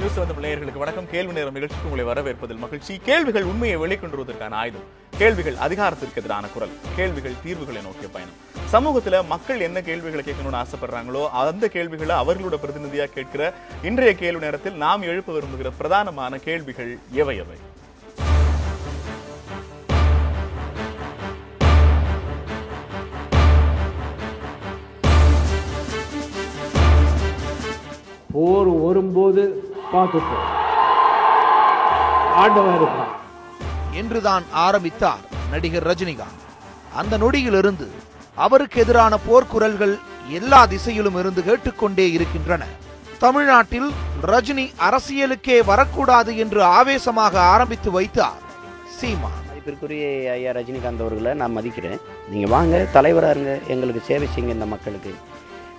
News வந்த நேயர்களுக்கு வணக்கம். கேள்வி நேரம் நிகழ்ச்சிக்கு உங்களை வரவேற்பதில் மகிழ்ச்சி. கேள்விகள் உண்மையை வெளிக்கொண்டு வருவதற்கான ஆயுதம். கேள்விகள் அதிகாரத்திற்கு எதிரான குரல். கேள்விகள் தீர்வுகளை நோக்கிய பயணம். சமூகத்துல மக்கள் என்ன கேள்விகளை கேட்கணும்னு ஆசைப்படுறாங்களோ அந்த கேள்விகளை அவர்களோட பிரதிநிதியா கேட்கிற இன்றைய கேள்வி நேரத்தில் நாம் எழுப்ப விரும்புகிற பிரதானமான கேள்விகள் எவை எவை? போர் வரும்போது பார்த்துப்போம், ஆண்டவன் இருப்பான் என்றுதான் ஆரம்பித்தார் நடிகர் ரஜினிகாந்த். அந்த நொடியிலிருந்து அவருக்கு எதிரான போர்க்குரல்கள் எல்லா திசையிலும் இருந்து கேட்டுக்கொண்டே இருக்கின்றன. தமிழ்நாட்டில் ரஜினி அரசியலுக்கே வரக்கூடாது என்று ஆவேசமாக ஆரம்பித்து வைத்தார் சீமான். மதிப்பிற்குரிய ஐயா ரஜினிகாந்த் அவர்களை நான் மதிக்கிறேன். நீங்கள் வாங்க, தலைவராக இருங்க, எங்களுக்கு சேவை செய்யுங்க, இந்த மக்களுக்கு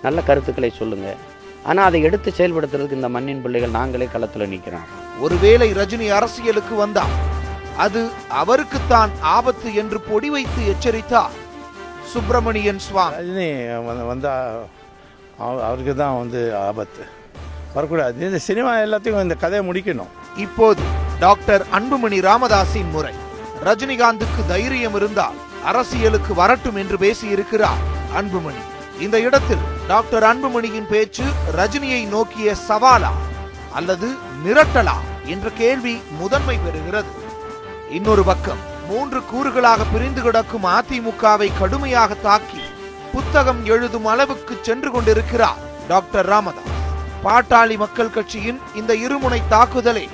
நல்ல கருத்துக்களை சொல்லுங்க. ஆனால் அதை எடுத்து செயல்படுத்துறதுக்கு இந்த மண்ணின் பிள்ளைகள் நாங்களே களத்தில் நிற்கிறோம். ஒருவேளை ரஜினி அரசியலுக்கு வந்தால் அது அவருக்குத்தான் ஆபத்து என்று பொடி வைத்து எச்சரித்தார் சுப்பிரமணியன் சுவாமி. ரஜினி வந்தால் அவருக்கு தான் ஆபத்து வரக்கூடாது. இந்த சினிமா எல்லாத்தையும் இந்த கதையை முடிக்கணும். இப்போது டாக்டர் அன்புமணி ராமதாஸின் முறை. ரஜினிகாந்துக்கு தைரியம் இருந்தால் அரசியலுக்கு வரட்டும் என்று பேசியிருக்கிறார் அன்புமணி. இந்த இடத்தில் டாக்டர் அன்புமணியின் பேச்சு ரஜினியை நோக்கிய சவாலா அல்லது மிரட்டலா என்ற கேள்வி முதன்மை பெறுகிறது. இன்னொரு பக்கம் 3 கூறுகளாக பிரிந்து கிடக்கும் அதிமுகவை கடுமையாக தாக்கி புத்தகம் எழுதும் அளவுக்கு சென்று கொண்டிருக்கிறார் டாக்டர் ராமதாஸ். பாட்டாளி மக்கள் கட்சியின் இந்த இருமுனை தாக்குதலை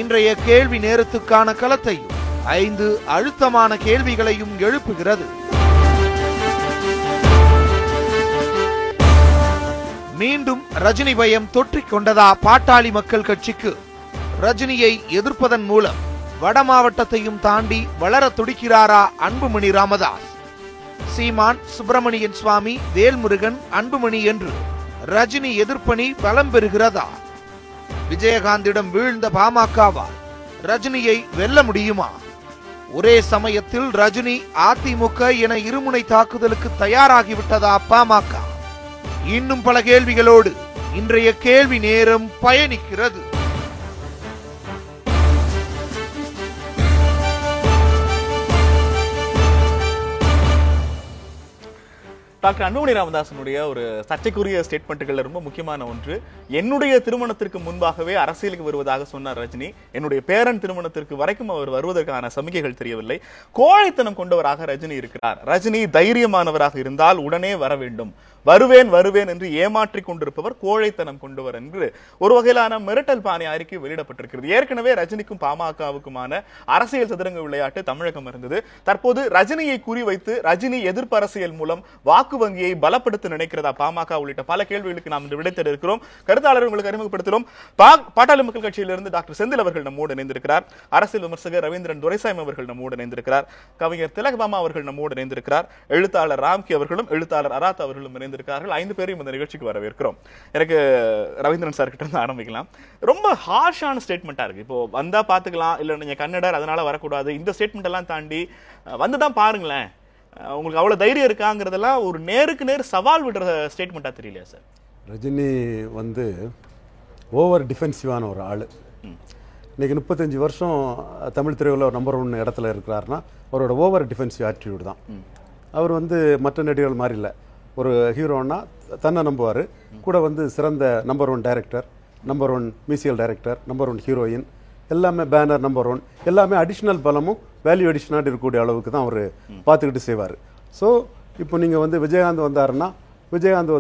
இன்றைய கேள்வி நேரத்துக்கான களத்தையும் 5 அழுத்தமான கேள்விகளையும் எழுப்புகிறது. மீண்டும் ரஜினி பயம் தொற்றிக் கொண்டதா பாட்டாளி மக்கள் கட்சிக்கு? ரஜினியை எதிர்ப்பதன் மூலம் வட மாவட்டத்தையும் தாண்டி வளர துடிக்கிறாரா அன்புமணி ராமதாஸ்? சீமான், சுப்பிரமணியன் சுவாமி, வேல்முருகன், அன்புமணி என்று ரஜினி எதிர்ப்பணி பலம் பெறுகிறதா? விஜயகாந்திடம் வீழ்ந்த பாமகவால் ரஜினியை வெல்ல முடியுமா? ஒரே சமயத்தில் ரஜினி, அதிமுக என இருமுனை தாக்குதலுக்கு தயாராகிவிட்டதா பாமக? இன்னும் பல கேள்விகளோடு இன்றைய கேள்வி நேரம் பயணிக்கிறது. டாக்டர் அன்புமணி ராமதாசனுடைய ஒரு சர்ச்சைக்குரிய ஸ்டேட்மெண்ட்டுகள் ரொம்ப முக்கியமான ஒன்று. என்னுடைய திருமணத்திற்கு முன்பாகவே அரசியலுக்கு வருவதாக சொன்னார் ரஜினி. என்னுடைய பேரன் திருமணத்திற்கு வரைக்கும் அவர் வருவதற்கான சமிகைகள் தெரியவில்லை. கோழைத்தனம் கொண்டவராக ரஜினி இருக்கிறார். ரஜினி தைரியமானவராக இருந்தால் உடனே வர வேண்டும், வருவேன் வருவேன் என்று ஏமாற்றிக் கொண்டிருப்பவர் கோழைத்தனம் கொண்டவர் என்று ஒரு வகையிலான மிரட்டல் பாணி அறிக்கை வெளியிடப்பட்டிருக்கிறது. ஏற்கனவே ரஜினிக்கும் பாமகவுக்குமான அரசியல் சதுரங்க விளையாட்டு தமிழகம் இருந்தது. தற்போது ரஜினியை குறிவைத்து ரஜினி எதிர்ப்பு அரசியல் மூலம் வாக்கு வங்கியை பலப்படுத்த நினைக்கிறதா பாமக உள்ளிட்ட பல கேள்விகளுக்கு நாம் விடை தேட இருக்கிறோம். கருத்தாளர் உங்களுக்கு அறிமுகப்படுத்துகிறோம். பாட்டாளி மக்கள் கட்சியிலிருந்து டாக்டர் செந்தில் அவர்கள் நம்மோடு இணைந்திருக்கிறார். அரசியல் விமர்சகர் ரவீந்திரன் துரைசாமி அவர்கள் நம்மோடு இணைந்திருக்கிறார். கவிஞர் திலகபாமா அவர்கள் நம்மோடு இணைந்திருக்கிறார். எழுத்தாளர் ராம்கி அவர்களும் எழுத்தாளர் அராத் அவர்களும் இணைந்திருக்கிறார்கள். 5 பேரையும் இந்த நிகழ்ச்சிக்கு வரவேற்கிறோம். எனக்கு ரவீந்திரன் சார் கிட்ட இருந்து ஆரம்பிக்கலாம். ரொம்ப ஹார்ஷான ஸ்டேட்மெண்டா இருக்கு. இப்போ வந்தா பாத்துக்கலாம், இல்ல நீங்க கன்னடர் அதனால வரக்கூடாது, இந்த ஸ்டேட்மெண்ட் எல்லாம் தாண்டி வந்துதான் பாருங்களேன், உங்களுக்கு அவ்வளவு தைரியம் இருக்காங்கிறதெல்லாம் ஒரு நேருக்கு நேர் சவால் விடுற ஸ்டேட்மெண்டா தெரியலையா சார்? ரஜினி ஓவர் டிஃபென்சிவான ஒரு ஆள். இன்னைக்கு 35 வருஷம் தமிழ் திரையுலக நம்பர் 1 இடத்துல இருக்கிறாருன்னா அவரோட ஓவர் டிஃபென்சிவ் ஆட்டிடியூட் தான். அவர் மற்ற நடிகர்கள் மாதிரி இல்லை. ஒரு ஹீரோன்னா தன்னை நம்புவார். கூட சிறந்த number 1 director, number 1 musical director, number 1 heroine, எல்லாமே பேனர் நம்பர் 1, எல்லாமே அடிஷ்னல் பலமும் வேல்யூ அடிஷனாக இருக்கக்கூடிய அளவுக்கு தான் அவர் பார்த்துக்கிட்டு செய்வார். ஸோ இப்போ நீங்கள் விஜயகாந்த் வந்தாருன்னா, விஜயகாந்த்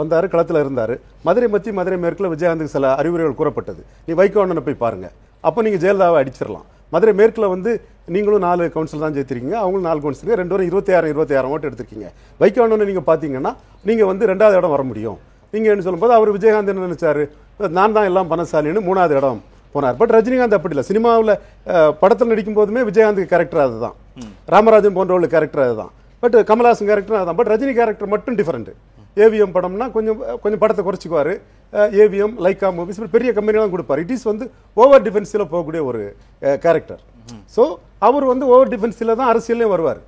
வந்தார், களத்தில் இருந்தார். மதுரை மத்தி மதுரை மேற்கில் விஜயகாந்துக்கு சில அறிவுரைகள் கூறப்பட்டது. நீ வைகோண்ணனை போய் பாருங்கள், அப்போ நீங்கள் ஜெயலலிதாவை அடிச்சிடலாம். மதுரை மேற்கில் நீங்களும் 4 கவுன்சில் தான் ஜெயித்திருக்கீங்க, அவங்களும் 4 கவுன்சிலுங்க, 2 பேரும் 26 ஓட்டு எடுத்திருக்கீங்க. வைகோண்ணனை நீங்கள் பார்த்தீங்கன்னா நீங்கள் 2வது இடம் வர முடியும். நீங்கள் என்ன சொல்லும்போது அவர் விஜயகாந்த் என்ன நினைச்சாரு, நான் தான் எல்லாம் பணசாலின்னு 3வது இடம் போனார். பட் ரஜினிகாந்த் அப்படி இல்லை. சினிமாவில் படத்தில் நடிக்கும் போதுமே விஜயகாந்த் கேரக்டர் அதுதான், ராமராஜன் போன்றவர்களுக்கு கேரக்டர் அதுதான், பட் கமல்ஹாசன் கேரக்டர் அதுதான். பட் ரஜினி கேரக்டர் மட்டும் டிஃபரெண்ட். ஏவிஎம் படம்னா கொஞ்சம் படத்தை குறைச்சிக்குவார். ஏவிஎம், லைக்கா மூவிஸ் பெரிய கம்பெனிலாம் கொடுப்பார். இட் இஸ் ஓவர் டிஃபென்ஸில் போகக்கூடிய ஒரு கேரக்டர். ஸோ அவர் ஓவர் டிஃபென்ஸில் தான் அரசியலையும் வருவார்.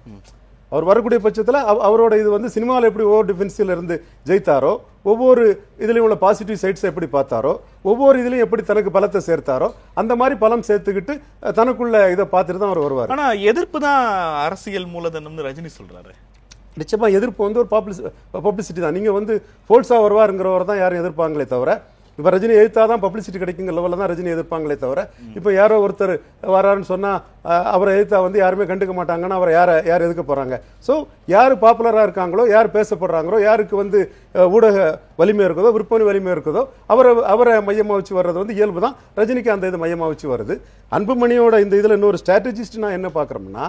அவர் வரக்கூடிய பட்சத்தில் அவரோட இது வந்து சினிமாவில் எப்படி ஓவர் டிஃபென்சிவ்ல இருந்து ஜெயித்தாரோ, ஒவ்வொரு இதுலையும் உள்ள பாசிட்டிவ் சைட்ஸை எப்படி பார்த்தாரோ, ஒவ்வொரு இதுலையும் எப்படி தனக்கு பலத்தை சேர்த்தாரோ, அந்த மாதிரி பலம் சேர்த்துக்கிட்டு தனக்குள்ள இதை பார்த்துட்டு தான் அவர் வருவார். ஆனா எதிர்ப்பு தான் அரசியல் மூலதனம்னு ரஜினி சொல்றாரு. நிச்சயமா எதிர்ப்பு வந்து ஒரு பப்ளிசிட்டி தான். நீங்க வந்து ஃபோர்ஸா வருவாருங்கிறவரை தான் யாரும் எதிர்ப்பாங்களே தவிர, இப்ப ரஜினி எதிர்த்தாதான் பப்ளிசிட்டி கிடைக்குங்கிற லெவலில் தான் ரஜினி எதிர்ப்பாங்களே தவிர, இப்ப யாரோ ஒருத்தர் வராருன்னு சொன்னா அவரை எதிர்த்தா வந்து யாருமே கண்டுக்க மாட்டாங்கன்னா அவரை யார் எதுக்க போறாங்க? ஸோ யார் பாப்புலரா இருக்காங்களோ, யார் பேசப்படுறாங்களோ, யாருக்கு வந்து ஊடக வலிமை இருக்குதோ, விற்பனை வலிமை இருக்குதோ, அவரை மையமா வச்சு வர்றது வந்து இயல்பு தான். ரஜினிக்கு அந்த இது மையமா வச்சு வருது. அன்புமணியோட இந்த இதுல இன்னொரு ஸ்ட்ராட்டஜிஸ்ட் நான் என்ன பாக்குறோம்னா,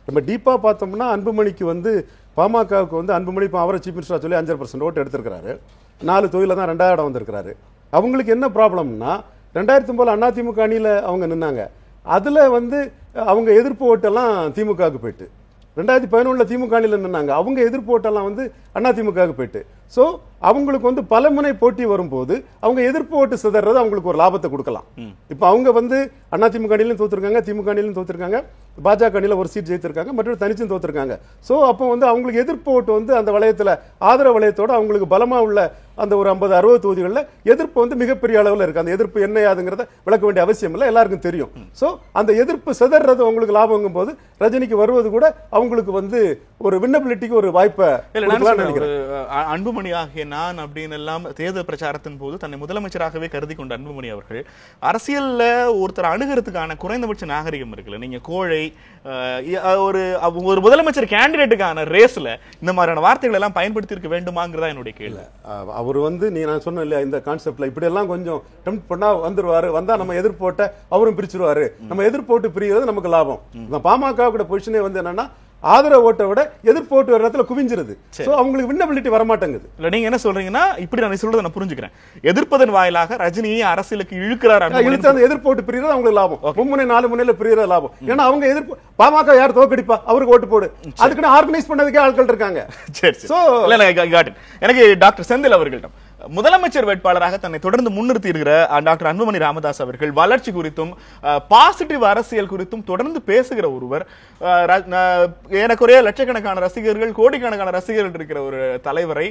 நம்ம டீப்பா பார்த்தோம்னா அன்புமணிக்கு வந்து பாமகவுக்கு வந்து அன்புமணி இப்போ அவரை சீஃப் மினிஸ்டரா சொல்லி 5% ஓட்டு எடுத்திருக்கிறாரு. 4 தொகுதியில தான் 2வது இடம் வந்திருக்கிறாரு. அவங்களுக்கு என்ன ப்ராப்ளம்னா, 2009 அதிமுக அணியில அவங்க நின்னாங்க. அதுல வந்து அவங்க எதிர்ப்பு ஓட்டெல்லாம் திமுகவுக்கு போயிட்டு, 2011 திமுக அணியில நின்னாங்க. அவங்க எதிர்ப்பு ஓட்டெல்லாம் வந்து அதிமுகவுக்கு போயிட்டு. ஸோ அவங்களுக்கு வந்து பலமுனை போட்டி வரும்போது அவங்க எதிர்ப்பு ஓட்டு சிதறது அவங்களுக்கு ஒரு லாபத்தை கொடுக்கலாம். இப்போ அவங்க வந்து அதிமுக அணியிலும் தோத்துருக்காங்க, திமுக அணியிலும் தோத்துருக்காங்க, பாஜக அணியில ஒரு சீட் ஜெயித்திருக்காங்க, மற்றொரு தனிச்சும் தோத்துருக்காங்க. ஸோ அப்போ வந்து அவங்களுக்கு எதிர்ப்பு ஓட்டு வந்து அந்த வளையத்தில் ஆதரவு வளையத்தோட அவங்களுக்கு பலமா உள்ள அந்த ஒரு 50-60 தொகுதிகளில் எதிர்ப்பு வந்து மிகப்பெரிய அளவில் இருக்கு. அந்த எதிர்ப்பு என்ன யாதுங்கிறத விளக்க வேண்டிய அவசியம் இல்லை, எல்லாருக்கும் தெரியும். ஸோ அந்த எதிர்ப்பு சிதறது அவங்களுக்கு லாபங்கும் போது ரஜினிக்கு வருவது கூட அவங்களுக்கு வந்து ஒரு வின்னபிலிட்டிக்கு ஒரு வாய்ப்பை நினைக்கிறேன். அன்புமணி ஆகிய நான் அப்படின்னு எல்லாம் தேர்தல் பிரச்சாரத்தின் போது தன்னை முதலமைச்சராகவே கருதி கொண்ட அன்புமணி அவர்கள் அரசியல்ல ஒருத்தர் அணுகிறதுக்கான குறைந்தபட்ச நாகரிகம் இருக்குல்ல. நீங்க கோழை, ஒரு முதலமைச்சர் கேண்டிடேட்டுக்கான ரேஸ்ல இந்த மாதிரியான வார்த்தைகள் எல்லாம் பயன்படுத்தி இருக்க வேண்டுமாங்கிறதா என்னுடைய கேள்வி. அவர் வந்து நான் சொன்ன இல்லையா, இந்த கான்செப்ட்ல இப்படி எல்லாம் கொஞ்சம் டெம்ப்ட் பண்ணா வந்துருவாரு, வந்தா நம்ம எதிர்ப்போட்ட அவரும் பிரிச்சிருவாரு, நம்ம எதிர்ப்போட்டு பிரிகிறது நமக்கு லாபம். பாமக கூட பொசிஷனே வந்து என்னன்னா ஆதரவு ஓட்டை விட எதிர்ப்பு ஓட்டு வர இடத்துல குவிஞ்சிருது. சோ அவங்களுக்கு வின்னபிலிட்டி வர மாட்டேங்குது. இல்ல நீங்க என்ன சொல்றீங்கன்னா, இப்படி நான் சொல்றதை நான் புரிஞ்சுக்கிறேன், எதிர்ப்பதன் வாயிலாக ரஜினியை அரசியலுக்கு இழுக்கிறார், இழுத்து அந்த எதிர்ப்பு ஓட்டு பிரிகிறது அவங்களுக்கு லாபம். 3 4 முனையில பிரிகிறது லாபம். ஏன்னா அவங்க எதிர்ப்பு பாமக யார் தோக்கடிப்பா அவருக்கு ஓட்டு போடு, அதுக்குன்னு ஆர்கனைஸ் பண்ணதுக்கே ஆட்கள் இருக்காங்க. சரி, எனக்கு டாக்டர் செந்தில் அவர்களிடம் முதலமைச்சர் வேட்பாளராக தன்னை தொடர்ந்து முன்னிறுத்தி இருக்கிற டாக்டர் அன்புமணி ராமதாஸ் அவர்கள் வளர்ச்சி குறித்தும் பாசிட்டிவ் அரசியல் குறித்தும் தொடர்ந்து பேசுகிற ஒருவர், ஏறக்குறைய லட்சக்கணக்கான ரசிகர்கள், கோடிக்கணக்கான ரசிகர்கள் இருக்கிற ஒரு தலைவரை,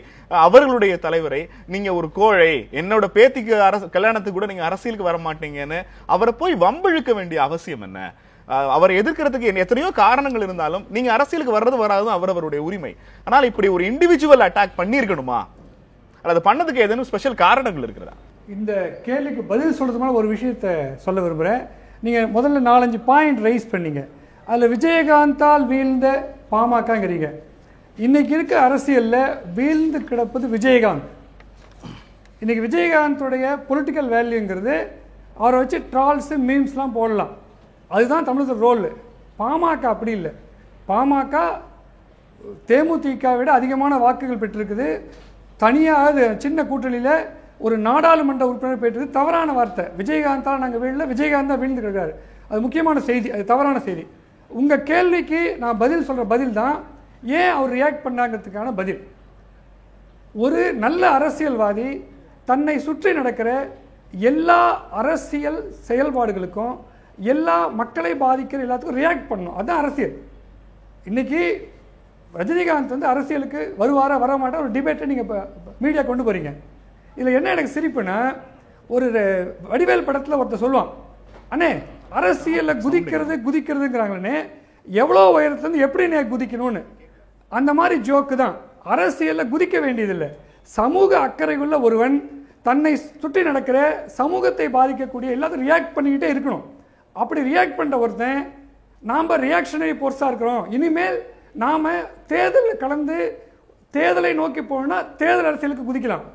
அவர்களுடைய தலைவரை நீங்க ஒரு கோழை, என்னோட பேத்திக்கு கல்யாணத்துக்கு கூட நீங்க அரசியலுக்கு வர மாட்டீங்கன்னு அவரை போய் வம்பிழுக்க வேண்டிய அவசியம் என்ன? அவரை எதிர்க்கிறதுக்கு எத்தனையோ காரணங்கள் இருந்தாலும் நீங்க அரசியலுக்கு வர்றது வராதும் அவரவருடைய உரிமை. ஆனால் இப்படி ஒரு இண்டிவிஜுவல் அட்டாக் பண்ணிருக்கணுமா, அல்லது பண்ணதுக்கு ஏதேனும் ஸ்பெஷல் காரணங்கள் இருக்கிறதா? இந்த கேள்விக்கு பதில் சொல்றதுனால ஒரு விஷயத்தை சொல்ல விரும்புகிறேன். நீங்கள் முதல்ல 4-5 பாயிண்ட் ரைஸ் பண்ணீங்க. அதில் விஜயகாந்தால் வீழ்ந்த பாமகங்கிறீங்க. இன்னைக்கு இருக்க அரசியலில் வீழ்ந்து கிடப்பது விஜயகாந்த். இன்னைக்கு விஜயகாந்தோடைய பொலிட்டிக்கல் வேல்யூங்கிறது அவரை வச்சு ட்ரால்ஸு மீம்ஸ்லாம் போடலாம், அதுதான் தமிழக ரோல். பாமக அப்படி இல்லை. பாமக தேமுதிக விட அதிகமான வாக்குகள் பெற்றிருக்குது. தனியாக சின்ன கூட்டணியில் ஒரு நாடாளுமன்ற உறுப்பினர் பெற்றது தவறான வார்த்தை. விஜயகாந்தால் நாங்கள் வீழல, விஜயகாந்த் தான் வீழ்ந்து கிடக்காரு. அது முக்கியமான செய்தி, அது தவறான செய்தி. உங்கள் கேள்விக்கு நான் பதில் சொல்கிற பதில் தான் ஏன் அவர் ரியாக்ட் பண்ணாங்கிறதுக்கான பதில். ஒரு நல்ல அரசியல்வாதி தன்னை சுற்றி நடக்கிற எல்லா அரசியல் செயல்பாடுகளுக்கும், எல்லா மக்களை பாதிக்கிற எல்லாத்துக்கும் ரியாக்ட் பண்ணணும். அதுதான் அரசியல். இன்னைக்கு ரஜினிகாந்த் வந்து அரசியலுக்கு வருவாரா வர மாட்டா ஒரு டிபேட்டை நீங்கள் இப்போ மீடியா கொண்டு போகிறீங்க. இதில் என்ன எனக்கு சிரிப்புன்னா, ஒரு வடிவேல் படத்தில் ஒருத்தர் சொல்லுவான், அண்ணே அரசியலில் குதிக்கிறதுங்கிறாங்களே, எவ்வளோ உயரத்துலேருந்து எப்படி குதிக்கணும்னு. அந்த மாதிரி ஜோக்கு தான். அரசியலில் குதிக்க வேண்டியதில்லை. சமூக அக்கறை உள்ள ஒருவன் தன்னை சுற்றி நடக்கிற சமூகத்தை பாதிக்கக்கூடிய எல்லாத்தையும் ரியாக்ட் பண்ணிக்கிட்டே இருக்கணும். அப்படி ரியாக்ட் பண்ணுற ஒருத்தன் நாம் ரியாக்ஷனரி போர்ஸாக இருக்கிறோம், இனிமேல் நாம் தேர்தலில் கலந்து தேர்தலை நோக்கி போனோம்னா தேர்தல் அரசியலுக்கு குதிக்கலாம்,